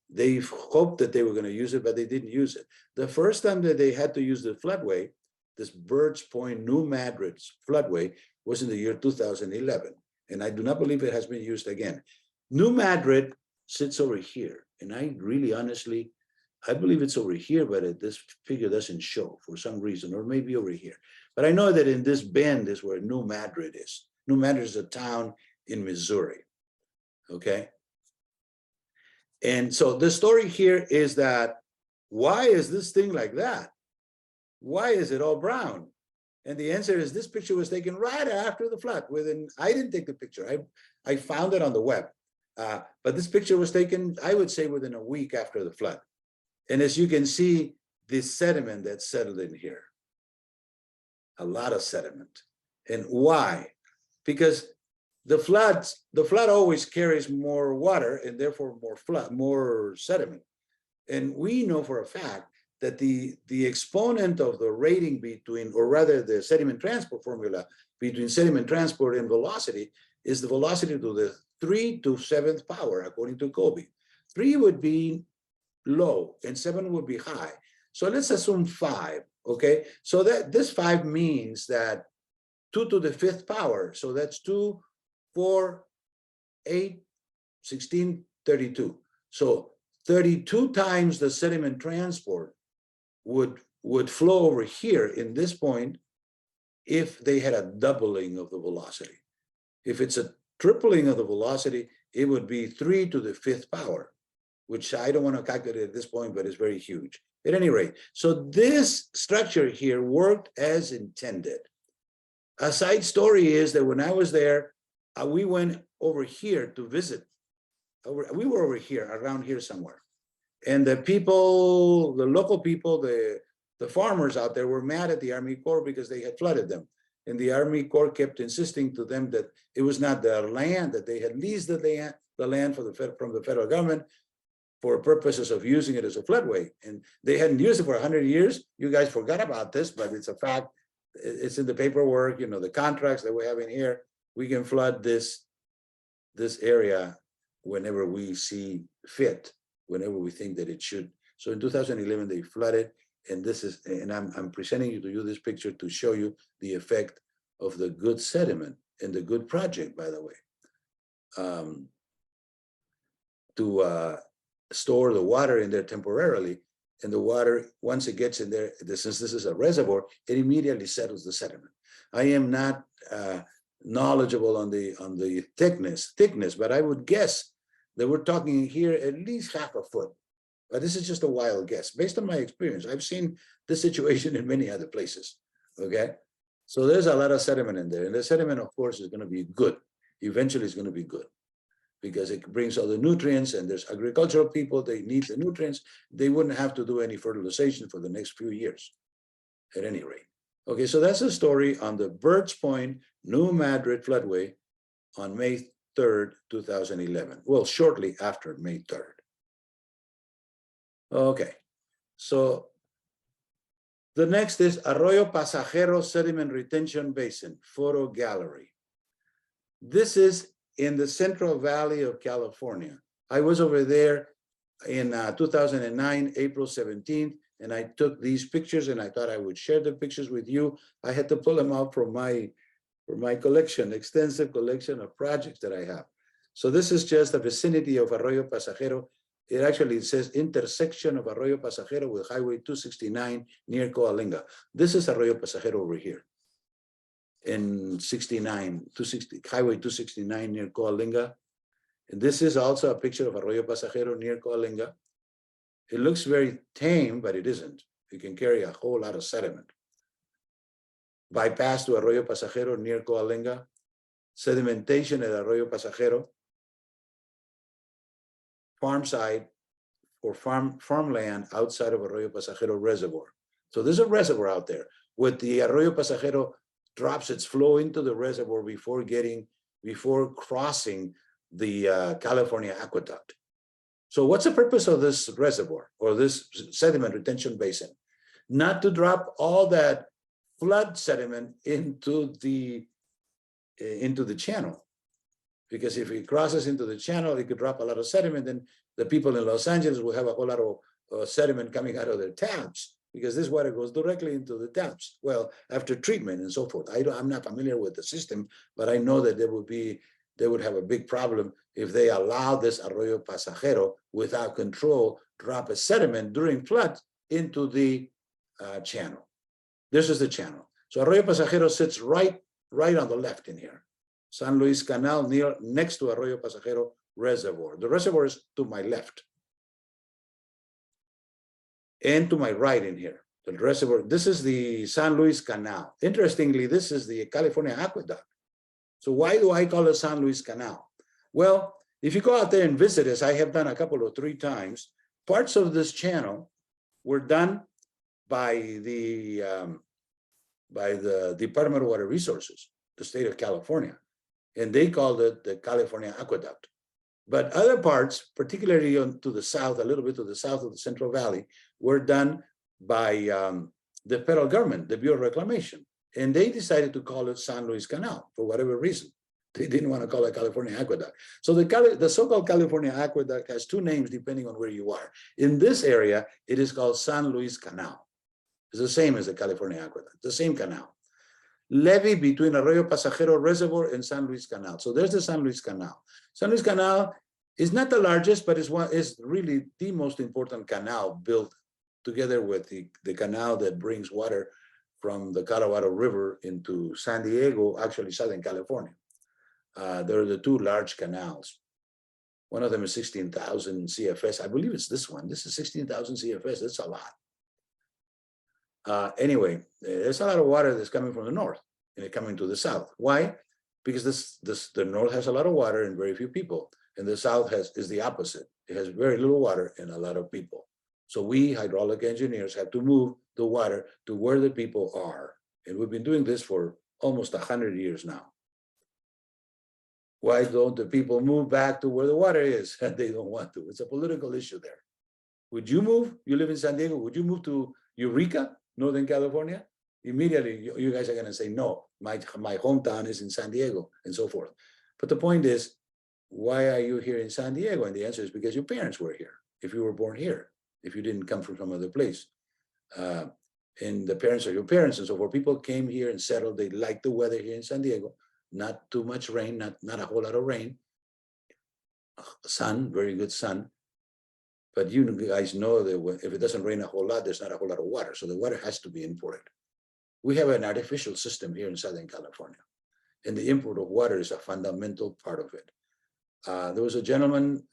They hoped that they were going to use it, but they didn't use it. The first time that they had to use the floodway, this Bird's Point, New Madrid's floodway, was in the year 2011. And I do not believe it has been used again. New Madrid sits over here. And I really honestly, I believe it's over here, but this figure doesn't show for some reason, or maybe over here. But I know that in this bend is where New Madrid is. New Madrid is a town in Missouri, okay? And so the story here is that, why is this thing like that? Why is it all brown? And the answer is this picture was taken right after the flood. I didn't take the picture. I found it on the web. But this picture was taken, I would say, within a week after the flood. And as you can see, this sediment that settled in here, a lot of sediment. And why? Because the flood always carries more water and therefore more sediment. And we know for a fact that the exponent of the rating between, or rather the sediment transport formula between sediment transport and velocity is the velocity to the 3 to 7th power, according to Kobe. 3 would be low and 7 would be high. So let's assume 5, okay? So that this 5 means that 2 to the 5th power, so that's 2, 4, 8, 16, 32. So 32 times the sediment transport would flow over here in this point if they had a doubling of the velocity. If it's a tripling of the velocity, it would be 3 to the 5th power, which I don't want to calculate at this point, but it's very huge. At any rate, so this structure here worked as intended. A side story is that when I was there, we went over here to visit. We were over here, around here somewhere. And the people, the local people, the farmers out there were mad at the Army Corps because they had flooded them. And the Army Corps kept insisting to them that it was not their land, that they had leased the land from the federal government for purposes of using it as a floodway. And they hadn't used it for 100 years. You guys forgot about this, but it's a fact. It's in the paperwork, you know, the contracts that we have in here. We can flood this area whenever we see fit, whenever we think that it should. So in 2011, they flooded, and this is, and I'm presenting to you this picture to show you the effect of the good sediment and the good project, by the way, to store the water in there temporarily. And the water, once it gets in there, since this is a reservoir, it immediately settles the sediment. I am not knowledgeable on the thickness, but I would guess that we're talking here at least half a foot. But this is just a wild guess. Based on my experience, I've seen this situation in many other places, okay? So there's a lot of sediment in there. And the sediment, of course, is gonna be good. Eventually it's gonna be good because it brings all the nutrients, and there's agricultural people, they need the nutrients. They wouldn't have to do any fertilization for the next few years. at any rate. Okay, so that's the story on the Birds Point, New Madrid floodway on May 3rd, 2011. Well, shortly after May 3rd. Okay, so the next is Arroyo Pasajero Sediment Retention Basin, photo gallery. This is in the Central Valley of California. I was over there in 2009, April 17th, and I took these pictures and I thought I would share the pictures with you. I had to pull them out from my collection, extensive collection of projects that I have. So this is just the vicinity of Arroyo Pasajero. It actually says intersection of Arroyo Pasajero with Highway 269 near Coalinga. This is Arroyo Pasajero over here in 260, Highway 269 near Coalinga. And this is also a picture of Arroyo Pasajero near Coalinga. It looks very tame, but it isn't. It can carry a whole lot of sediment. Bypass to Arroyo Pasajero near Coalinga. Sedimentation at Arroyo Pasajero. Farm side or farmland outside of Arroyo Pasajero reservoir. So there's a reservoir out there. With the Arroyo Pasajero drops its flow into the reservoir before crossing the California aqueduct. So what's the purpose of this reservoir or this sediment retention basin? Not to drop all that flood sediment into the channel. Because if it crosses into the channel, it could drop a lot of sediment, and the people in Los Angeles will have a whole lot of sediment coming out of their taps, because this water goes directly into the taps. Well, after treatment and so forth. I'm not familiar with the system, but I know that they would have a big problem if they allow this Arroyo Pasajero without control drop a sediment during flood into the channel. This is the channel. So Arroyo Pasajero sits right on the left in here. San Luis Canal next to Arroyo Pasajero reservoir. The reservoir is to my left and to my right in here. The reservoir, this is the San Luis Canal. Interestingly, this is the California aqueduct. So why do I call it San Luis Canal? Well, if you go out there and visit us, I have done a couple or 3 times, parts of this channel were done by the Department of Water Resources, the state of California. And they called it the California Aqueduct. But other parts, particularly to the south, a little bit to the south of the Central Valley, were done by the federal government, the Bureau of Reclamation. And they decided to call it San Luis Canal for whatever reason. They didn't want to call it California Aqueduct. So the so-called California Aqueduct has 2 names depending on where you are. In this area, it is called San Luis Canal. It's the same as the California Aqueduct, the same canal. Levee between Arroyo Pasajero Reservoir and San Luis Canal. So there's the San Luis Canal. San Luis Canal is not the largest, but is really the most important canal built together with the canal that brings water from the Colorado River into San Diego, actually Southern California. There are the 2 large canals. One of them is 16,000 CFS. I believe it's this one. This is 16,000 CFS. That's a lot. Anyway, there's a lot of water that's coming from the north and it's coming to the south. Why? Because the north has a lot of water and very few people, and the south is the opposite. It has very little water and a lot of people. So we hydraulic engineers have to move the water to where the people are, and we've been doing this for almost 100 years now. Why don't the people move back to where the water is? They don't want to. It's a political issue there. Would you move? You live in San Diego. Would you move to Eureka, Northern California? Immediately, you guys are going to say, no, my hometown is in San Diego, and so forth. But the point is, why are you here in San Diego? And the answer is because your parents were here, if you were born here, if you didn't come from some other place. And the parents are your parents, and so forth. People came here and settled. They liked the weather here in San Diego. Not too much rain, not a whole lot of rain. Sun, very good sun. But you guys know that if it doesn't rain a whole lot, there's not a whole lot of water. So the water has to be imported. We have an artificial system here in Southern California, and the import of water is a fundamental part of it. There was a gentleman,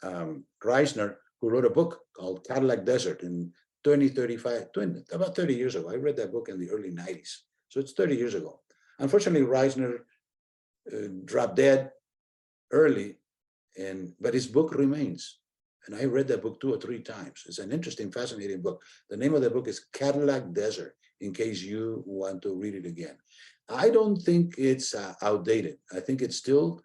Reisner, who wrote a book called Cadillac Desert in about 30 years ago. I read that book in the early 90s. So it's 30 years ago. Unfortunately, Reisner dropped dead early, but his book remains. And I read that book 2 or 3 times. It's an interesting, fascinating book. The name of the book is Cadillac Desert, in case you want to read it again. I don't think it's outdated. I think it's still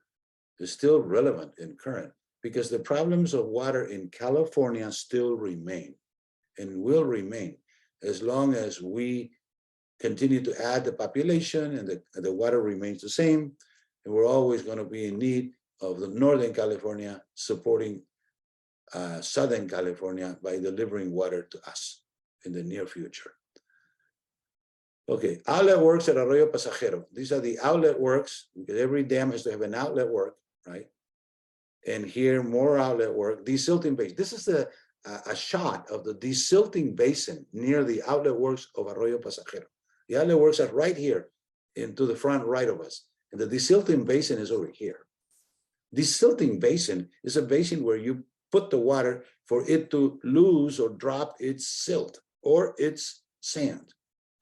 relevant and current, because the problems of water in California still remain and will remain as long as we continue to add the population and the water remains the same. And we're always going to be in need of the Northern California supporting Southern California by delivering water to us in the near future. Okay, outlet works at Arroyo Pasajero. These are the outlet works, because every dam has to have an outlet work, right? And here, more outlet work. Desilting basin. This is a shot of the desilting basin near the outlet works of Arroyo Pasajero. The outlet works are right here into the front right of us. And the desilting basin is over here. Desilting basin is a basin where you put the water for it to lose or drop its silt or its sand.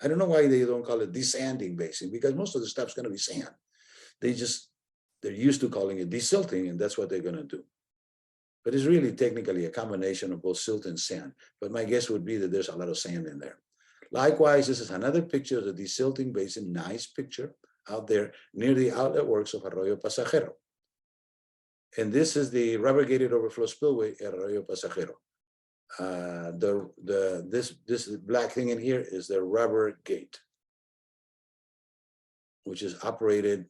I don't know why they don't call it desanding basin, because most of the stuff's going to be sand. They're used to calling it desilting, and that's what they're going to do. But it's really technically a combination of both silt and sand. But my guess would be that there's a lot of sand in there. Likewise, this is another picture of the desilting basin, nice picture out there near the outlet works of Arroyo Pasajero. And this is the rubber gated overflow spillway at Arroyo Pasajero. This black thing in here is the rubber gate, which is operated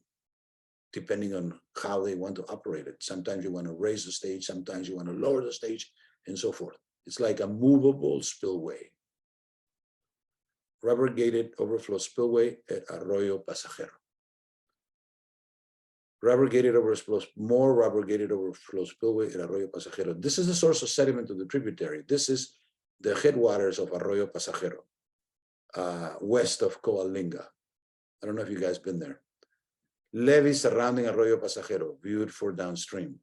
depending on how they want to operate it. Sometimes you want to raise the stage, sometimes you want to lower the stage, and so forth. It's like a movable spillway. Rubber gated overflow spillway at Arroyo Pasajero. Rubber gated overflow, more rubber gated overflow spillway at Arroyo Pasajero. This is the source of sediment to the tributary. This is the headwaters of Arroyo Pasajero, west of Coalinga. I don't know if you guys been there. Levee surrounding Arroyo Pasajero, viewed for downstream.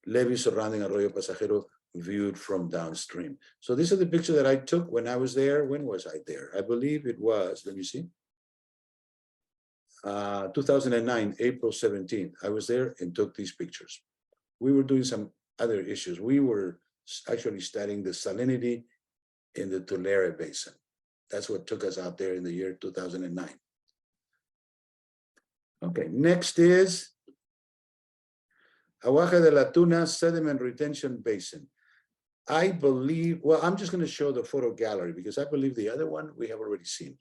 Levee surrounding Arroyo Pasajero, viewed from downstream. So these are the pictures that I took when I was there. When was I there? I believe it was, let me see. 2009, April 17th. I was there and took these pictures. We were doing some other issues. We were actually studying the salinity in the Tulare Basin. That's what took us out there in the year 2009. Okay, next is Aguaje de la Tuna Sediment Retention Basin. I believe, well, I'm just going to show the photo gallery because I believe the other one we have already seen.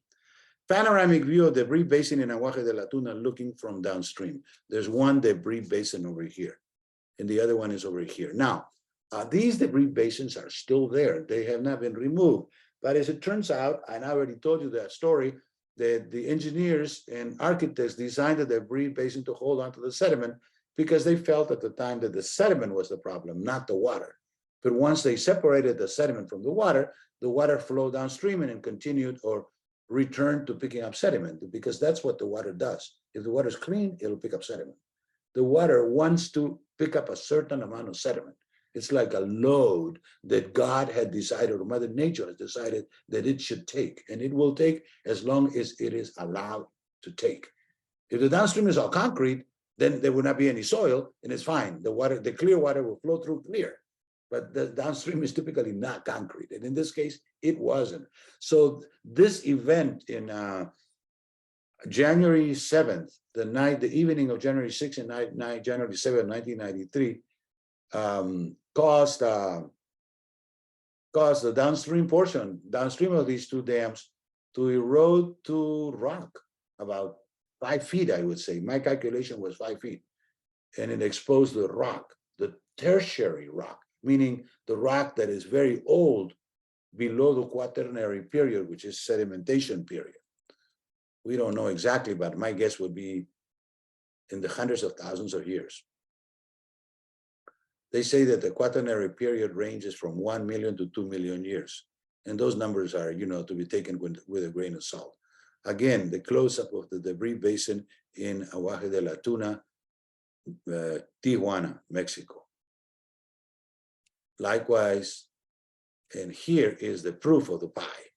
Panoramic view of debris basin in Aguaje de la Tuna looking from downstream. There's one debris basin over here, and the other one is over here. Now, these debris basins are still there. They have not been removed. But as it turns out, and I already told you that story, that the engineers and architects designed the debris basin to hold on to the sediment because they felt at the time that the sediment was the problem, not the water. But once they separated the sediment from the water flowed downstream and continued or returned to picking up sediment, because that's what the water does. If the water is clean, it'll pick up sediment. The water wants to pick up a certain amount of sediment. It's like a load that God had decided, or Mother Nature has decided that it should take, and it will take as long as it is allowed to take. If the downstream is all concrete, then there will not be any soil, and it's fine. The water, the clear water will flow through clear, but the downstream is typically not concrete, and in this case, it wasn't. So this event in January 7th, the evening of January 6th and January 7th, 1993, caused the downstream of these two dams to erode to rock about 5 feet, I would say. My calculation was 5 feet. And it exposed the rock, the tertiary rock, meaning the rock that is very old below the quaternary period, which is sedimentation period. We don't know exactly, but my guess would be in the hundreds of thousands of years. They say that the quaternary period ranges from 1 million to 2 million years. And those numbers are, to be taken with a grain of salt. Again, the close-up of the debris basin in Aguaje de la Tuna, Tijuana, Mexico. Likewise, and here is the proof of the pie.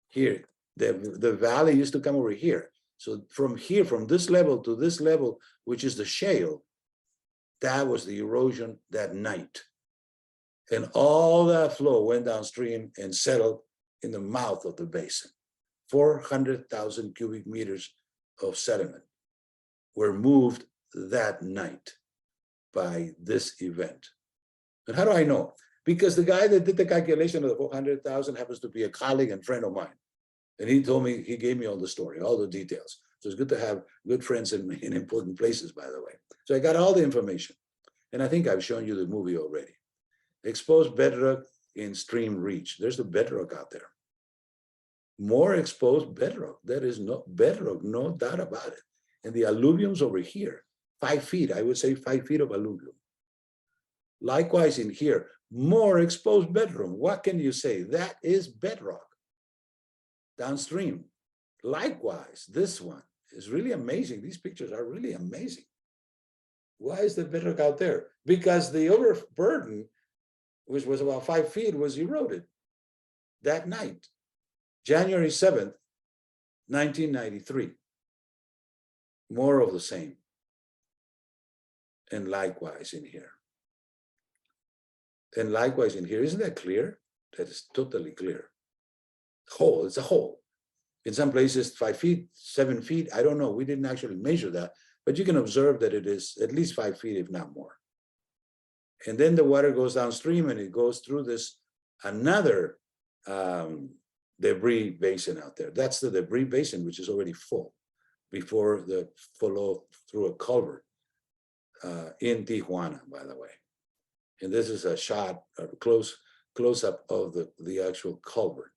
Here, the valley used to come over here. So from here, from this level to this level, which is the shale, that was the erosion that night. And all that flow went downstream and settled in the mouth of the basin. 400,000 cubic meters of sediment were moved that night by this event. And how do I know? Because the guy that did the calculation of the 400,000 happens to be a colleague and friend of mine. And he told me, he gave me all the story, all the details. So it's good to have good friends in important places, by the way. So I got all the information. And I think I've shown you the movie already. Exposed bedrock in stream reach. There's the bedrock out there. More exposed bedrock. There is no bedrock, no doubt about it. And the alluvium's over here, 5 feet, I would say 5 feet of alluvium. Likewise in here, more exposed bedrock. What can you say? That is bedrock downstream. Likewise, this one is really amazing. These pictures are really amazing. Why is the bedrock out there? Because the overburden, which was about 5 feet, was eroded that night, January 7th, 1993. More of the same. And likewise in here. And likewise in here. Isn't that clear? That is totally clear. Hole, it's a hole. In some places, 5 feet, 7 feet, I don't know. We didn't actually measure that, but you can observe that it is at least 5 feet, if not more. And then the water goes downstream and it goes through this another debris basin out there. That's the debris basin, which is already full before the flow through a culvert in Tijuana, by the way. And this is a shot, a close up of the actual culvert.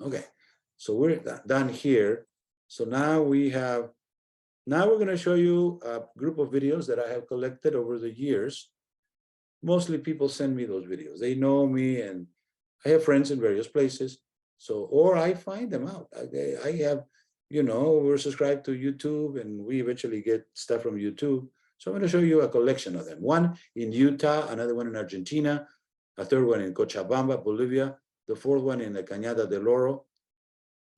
Okay, so we're done here. So now we're going to show you a group of videos that I have collected over the years. Mostly people send me those videos. They know me and I have friends in various places. So, or I find them out. I have, you know, we're subscribed to YouTube and we eventually get stuff from YouTube. So I'm going to show you a collection of them. One in Utah, another one in Argentina, a third one in Cochabamba, Bolivia, the fourth one in the Cañada del Oro.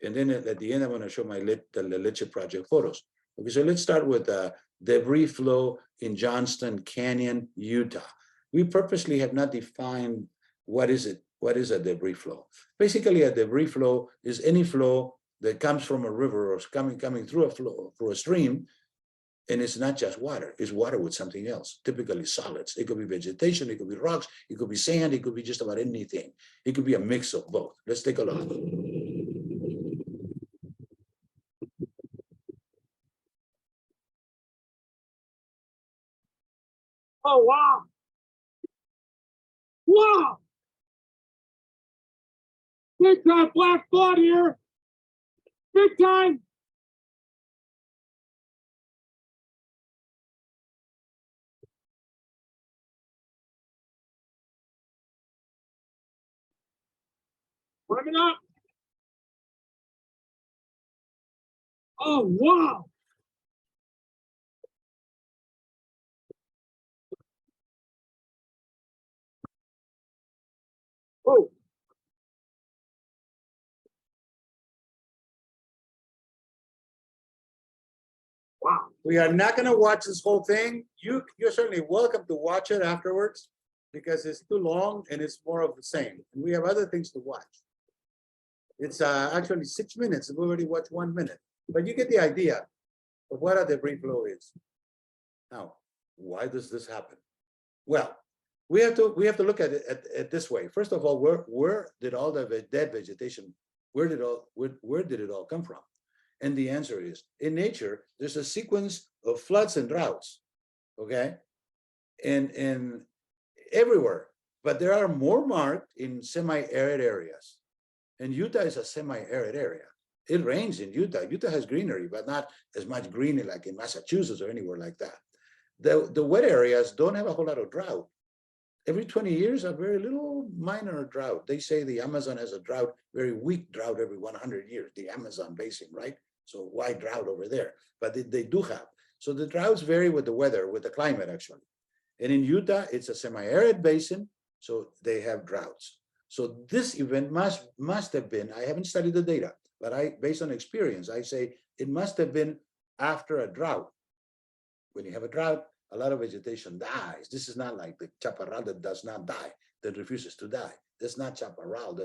And then at the end, I'm going to show my the Leche Project photos. Okay, so let's start with debris flow in Johnston Canyon, Utah. We purposely have not defined what is it. What is a debris flow? Basically, a debris flow is any flow that comes from a river or coming through a stream, and it's not just water. It's water with something else, typically solids. It could be vegetation, it could be rocks, it could be sand, it could be just about anything. It could be a mix of both. Let's take a look. Oh, wow. Wow. Big time black blood here. Big time. Warming up. Oh, wow. Oh. Wow. We are not going to watch this whole thing. You're certainly welcome to watch it afterwards because it's too long and it's more of the same. And we have other things to watch. It's actually 6 minutes. We already watched 1 minute, but you get the idea of what a debris flow is. Now, why does this happen? Well, we have to look at it this way. First of all, where did all the dead vegetation, where did it all come from? And the answer is, in nature, there's a sequence of floods and droughts, okay? And everywhere, but there are more marked in semi-arid areas. And Utah is a semi-arid area. It rains in Utah. Utah has greenery, but not as much greenery like in Massachusetts or anywhere like that. The wet areas don't have a whole lot of drought. Every 20 years, a very little minor drought. They say the Amazon has a drought, very weak drought every 100 years, the Amazon basin, right? So why drought over there? But they do have. So the droughts vary with the weather, with the climate actually. And in Utah, it's a semi-arid basin, so they have droughts. So this event must have been, I haven't studied the data, but based on experience, I say it must have been after a drought. When you have a drought, a lot of vegetation dies. This is not like the chaparral that does not die, that refuses to die. That's not chaparral.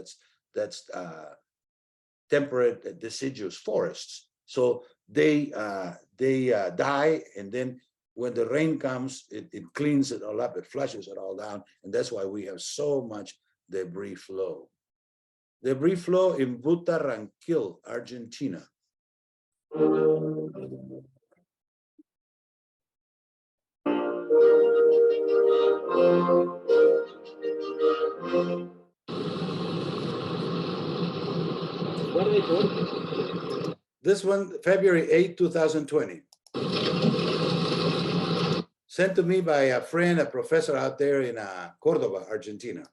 That's temperate deciduous forests. So they die, and then when the rain comes, it cleans it all up, it flushes it all down, and that's why we have so much debris flow. Debris flow in Butaranquil, Argentina. What are they doing? This one, February 8, 2020. Sent to me by a friend, a professor out there in Cordoba, Argentina.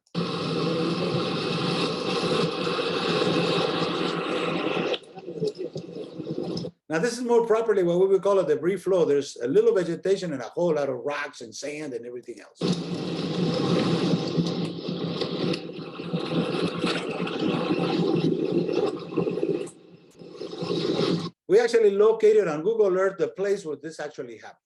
Now, this is more properly what we would call a debris flow. There's a little vegetation and a whole lot of rocks and sand and everything else. We actually located on Google Earth the place where this actually happened.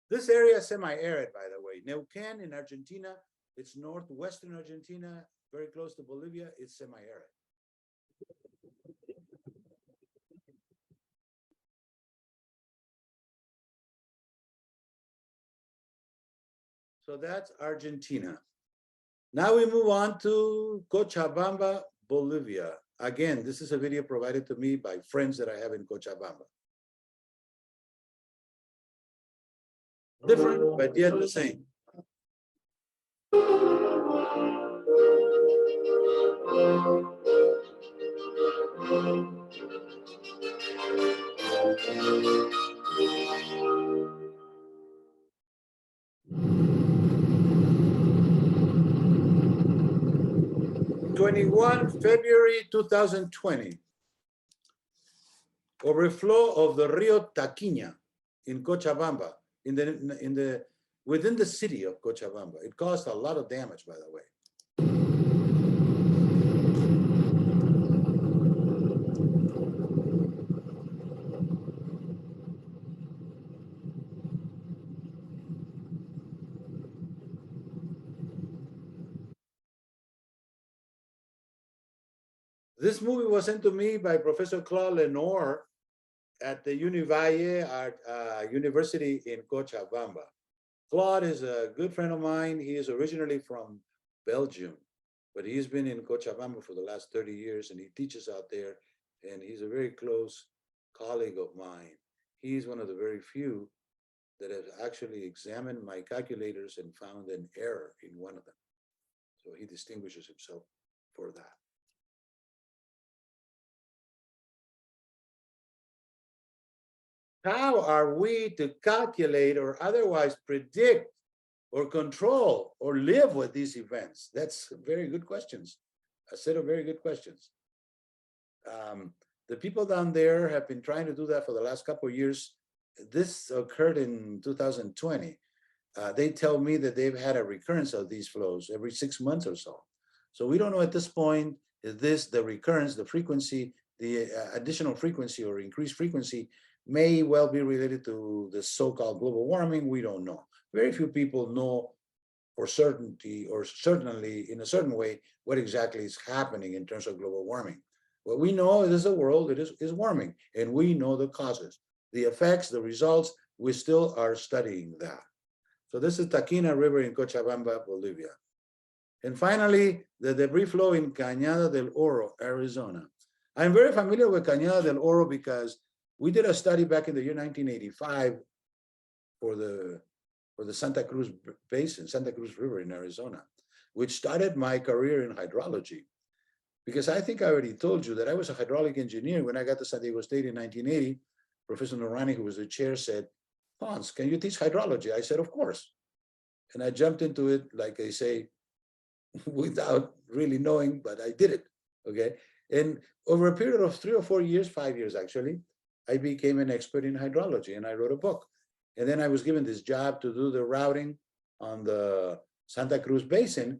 This area is semi-arid, by the way. Neuquén in Argentina, it's northwestern Argentina, very close to Bolivia, it's semi-arid. So that's Argentina. Now we move on to Cochabamba, Bolivia. Again, this is a video provided to me by friends that I have in Cochabamba. Different, but yet the same. February 2020. Overflow of the Rio Taquina in Cochabamba, within the city of Cochabamba. It caused a lot of damage, by the way. This movie was sent to me by Professor Claude Lenoir at the Univalle University in Cochabamba. Claude is a good friend of mine. He is originally from Belgium, but he's been in Cochabamba for the last 30 years, and he teaches out there, and he's a very close colleague of mine. He's one of the very few that have actually examined my calculators and found an error in one of them. So he distinguishes himself for that. How are we to calculate or otherwise predict or control or live with these events? That's very good questions, a set of very good questions. The people down there have been trying to do that for the last couple of years. This occurred in 2020. They tell me that they've had a recurrence of these flows every 6 months or so. So we don't know at this point, is this the recurrence, the frequency, the additional frequency or increased frequency may well be related to the so-called global warming. We don't know. Very few people know for certainty or certainly in a certain way what exactly is happening in terms of global warming. What we know is the world is warming, and we know the causes, the effects, the results. We still are studying that. So this is Taquina River in Cochabamba, Bolivia. And finally, the debris flow in Cañada del Oro, Arizona. I'm very familiar with Cañada del Oro because we did a study back in the year 1985 for the Santa Cruz Basin, Santa Cruz River in Arizona, which started my career in hydrology. Because I think I already told you that I was a hydraulic engineer when I got to San Diego State in 1980. Professor Norani, who was the chair, said, Ponce, can you teach hydrology? I said, of course. And I jumped into it, like they say, without really knowing, but I did it, okay? And over a period of 3 or 4 years, 5 years actually, I became an expert in hydrology, and I wrote a book. And then I was given this job to do the routing on the Santa Cruz Basin,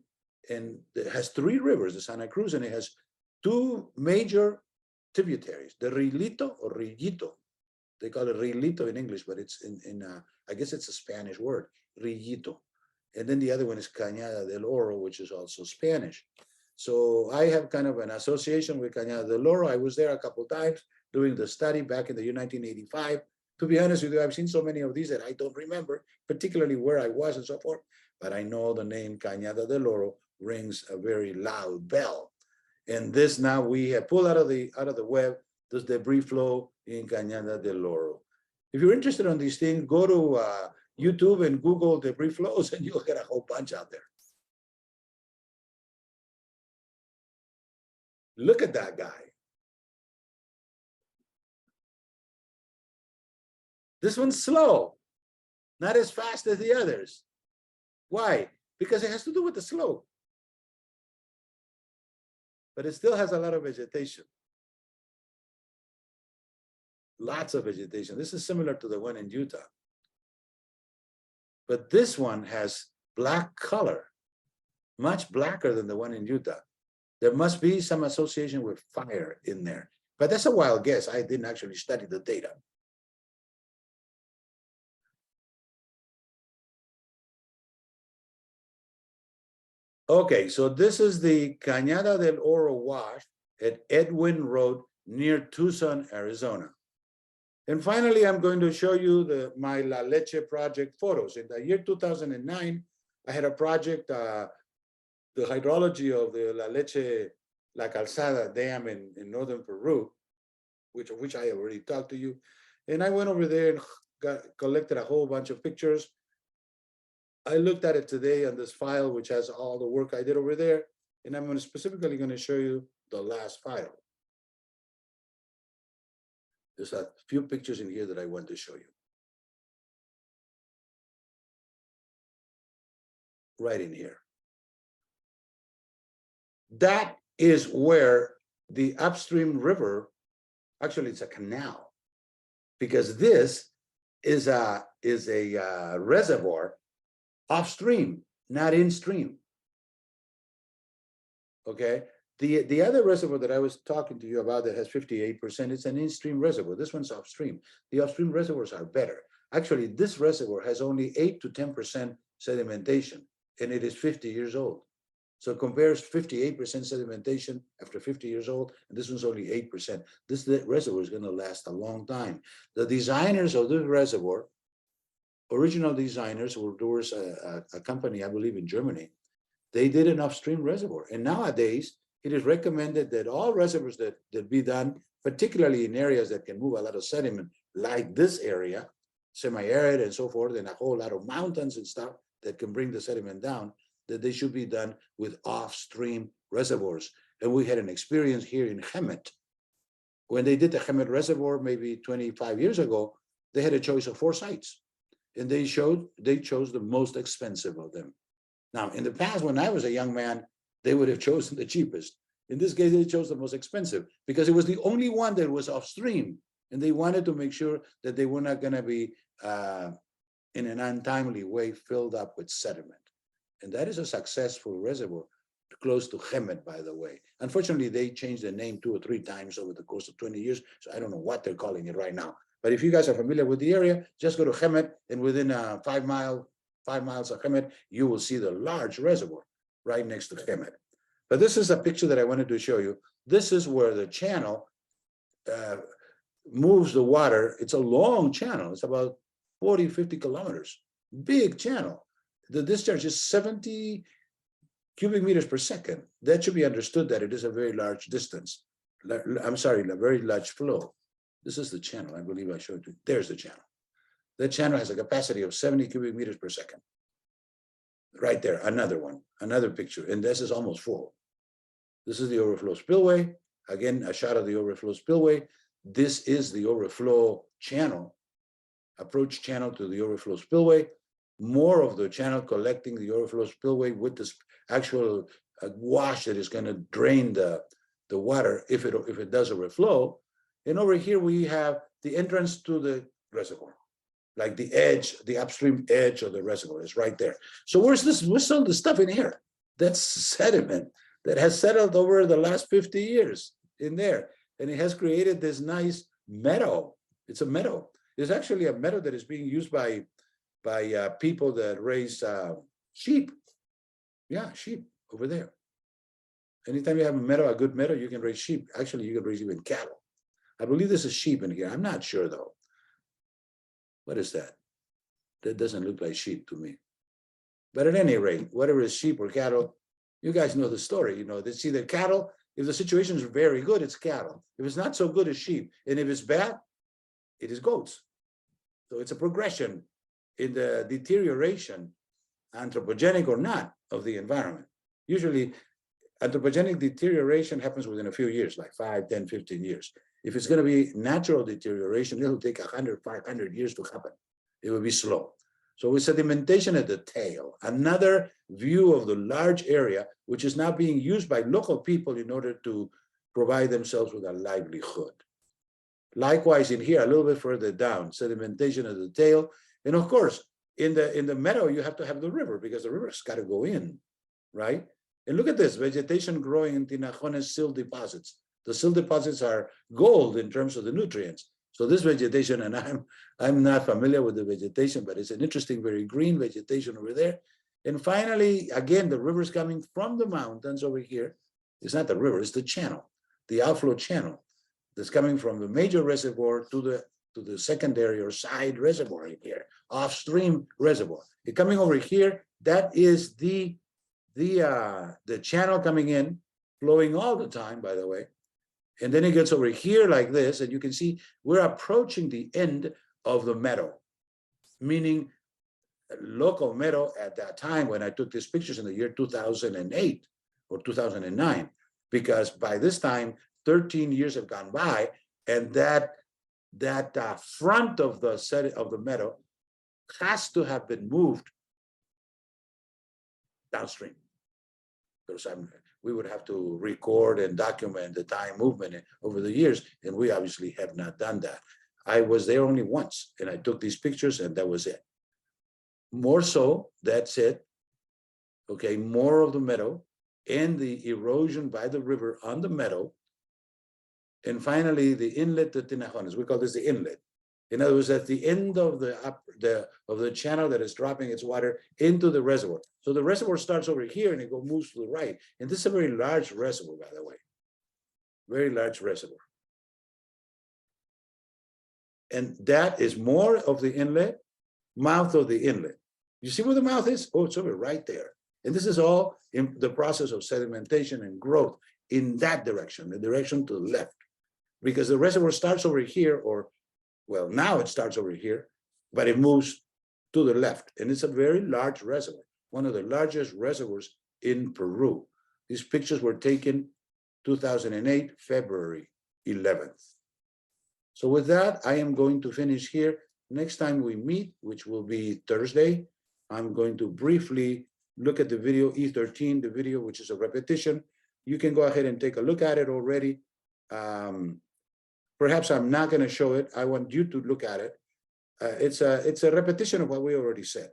and it has 3 rivers, the Santa Cruz, and it has 2 major tributaries, the Rilito or Rillito, They call it rillito in English, but it's I guess it's a Spanish word, rillito. And then the other one is Cañada del Oro, which is also Spanish. So I have kind of an association with Cañada del Oro. I was there a couple times doing the study back in the year 1985. To be honest with you, I've seen so many of these that I don't remember, particularly where I was and so forth. But I know the name Cañada del Oro rings a very loud bell. And this now we have pulled out of the web this debris flow in Cañada del Oro. If you're interested in these things, go to YouTube and Google debris flows, and you'll get a whole bunch out there. Look at that guy. This one's slow, not as fast as the others. Why? Because it has to do with the slope. But it still has a lot of vegetation. Lots of vegetation. This is similar to the one in Utah. But this one has black color, much blacker than the one in Utah. There must be some association with fire in there. But that's a wild guess. I didn't actually study the data. Okay, so this is the Cañada del Oro wash at Edwin Road near Tucson, Arizona. And finally, I'm going to show you my La Leche project photos. In the year 2009, I had a project, the hydrology of the La Leche, La Calzada Dam in northern Peru, of which I already talked to you. And I went over there and collected a whole bunch of pictures. I looked at it today on this file, which has all the work I did over there. And I'm specifically going to show you the last file. There's a few pictures in here that I want to show you. Right in here. That is where the upstream river, actually it's a canal, because this is a reservoir upstream, not in stream. Okay. The other reservoir that I was talking to you about that has 58%, it's an in-stream reservoir. This one's upstream. The upstream reservoirs are better. Actually, this reservoir has only 8 to 10% sedimentation, and it is 50 years old. So it compares 58% sedimentation after 50 years old, and this one's only 8%. This reservoir is going to last a long time. The designers of this reservoir, original designers, were doers, a company, I believe, in Germany. They did an upstream reservoir, and nowadays, it is recommended that all reservoirs that be done, particularly in areas that can move a lot of sediment, like this area, semi-arid and so forth, and a whole lot of mountains and stuff that can bring the sediment down, that they should be done with off-stream reservoirs. And we had an experience here in Hemet. When they did the Hemet Reservoir, maybe 25 years ago, they had a choice of 4 sites. And they chose the most expensive of them. Now, in the past, when I was a young man, they would have chosen the cheapest. In this case, they chose the most expensive because it was the only one that was upstream. And they wanted to make sure that they were not going to be, in an untimely way, filled up with sediment. And that is a successful reservoir, close to Hemet, by the way. Unfortunately, they changed the name 2 or 3 times over the course of 20 years. So I don't know what they're calling it right now. But if you guys are familiar with the area, just go to Hemet, and within 5 miles of Hemet, you will see the large reservoir right next to Hemet. But this is a picture that I wanted to show you. This is where the channel moves the water. It's a long channel. It's about 40, 50 kilometers. Big channel. The discharge is 70 cubic meters per second. That should be understood that it is a very large distance. I'm sorry, a very large flow. This is the channel. I believe I showed you. There's the channel. That channel has a capacity of 70 cubic meters per second. Right there, another one, another picture, and this is almost full. This is the overflow spillway. Again, a shot of the overflow spillway. This is the overflow channel, approach channel to the overflow spillway. More of the channel collecting the overflow spillway with this actual wash that is going to drain the water if it does overflow. And over here we have the entrance to the reservoir. Like the edge, the upstream edge of the reservoir is right there. So where's all the stuff in here? That's sediment that has settled over the last 50 years in there. And it has created this nice meadow It's a meadow. It's actually a meadow that is being used by people that raise sheep. Yeah, sheep over there. Anytime you have a meadow, a good meadow, you can raise sheep. Actually, you can raise even cattle. I believe there's a sheep in here. I'm not sure though. What is that? That doesn't look like sheep to me. But at any rate, whether it's sheep or cattle, you guys know the story. You know, it's either cattle. If the situation is very good, it's cattle. If it's not so good, it's sheep. And if it's bad, it is goats. So it's a progression in the deterioration, anthropogenic or not, of the environment. Usually, anthropogenic deterioration happens within a few years, like 5, 10, 15 years. If it's going to be natural deterioration, it'll take 100, 500 years to happen. It will be slow. So with sedimentation at the tail, another view of the large area, which is now being used by local people in order to provide themselves with a livelihood. Likewise, in here, a little bit further down, sedimentation at the tail. And of course, in the meadow, you have to have the river because the river's got to go in, right? And look at this, vegetation growing in Tinajones silt deposits. The silt deposits are gold in terms of the nutrients. So this vegetation, and I'm not familiar with the vegetation, but it's an interesting, very green vegetation over there. And finally, again, the river's coming from the mountains over here. It's not the river, it's the channel, the outflow channel that's coming from the major reservoir to the secondary or side reservoir in here, off-stream reservoir. It's coming over here, that is the channel coming in, flowing all the time, by the way. And then it gets over here like this, and you can see we're approaching the end of the meadow, meaning local meadow at that time when I took these pictures in the year 2008 or 2009, because by this time, 13 years have gone by, and that front of the meadow has to have been moved downstream. Because we would have to record and document the time movement over the years, and we obviously have not done that. I was there only once, and I took these pictures, and that was it. More so, that's it. Okay, more of the meadow and the erosion by the river on the meadow. And finally, the inlet to Tinajones. We call this the inlet. In other words, at the end of the channel that is dropping its water into the reservoir. So the reservoir starts over here and it moves to the right. And this is a very large reservoir, by the way. Very large reservoir. And that is more of the inlet, mouth of the inlet. You see where the mouth is? Oh, it's over right there. And this is all in the process of sedimentation and growth in that direction, the direction to the left. Because the reservoir starts over here, or well, now it starts over here, but it moves to the left. And it's a very large reservoir, one of the largest reservoirs in Peru. These pictures were taken 2008, February 11th. So with that, I am going to finish here. Next time we meet, which will be Thursday, I'm going to briefly look at the video E13, the video, which is a repetition. You can go ahead and take a look at it already. Perhaps I'm not going to show it. I want you to look at it. It's a repetition of what we already said.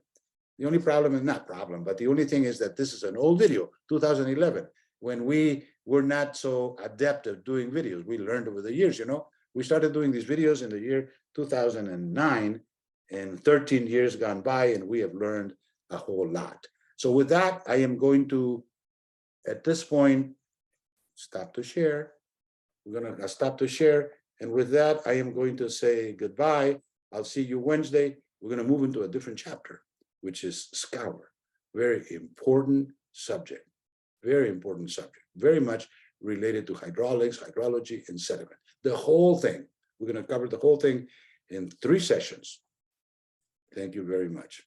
The only problem is not problem, but the only thing is that this is an old video, 2011, when we were not so adept at doing videos. We learned over the years, you know. We started doing these videos in the year 2009, and 13 years gone by, and we have learned a whole lot. So with that, I am going to, at this point, stop to share. We're going to stop to share. And with that, I am going to say goodbye. I'll see you Wednesday. We're going to move into a different chapter, which is scour. Very important subject. Very important subject. Very much related to hydraulics, hydrology, and sediment. The whole thing. We're going to cover the whole thing in 3 sessions. Thank you very much.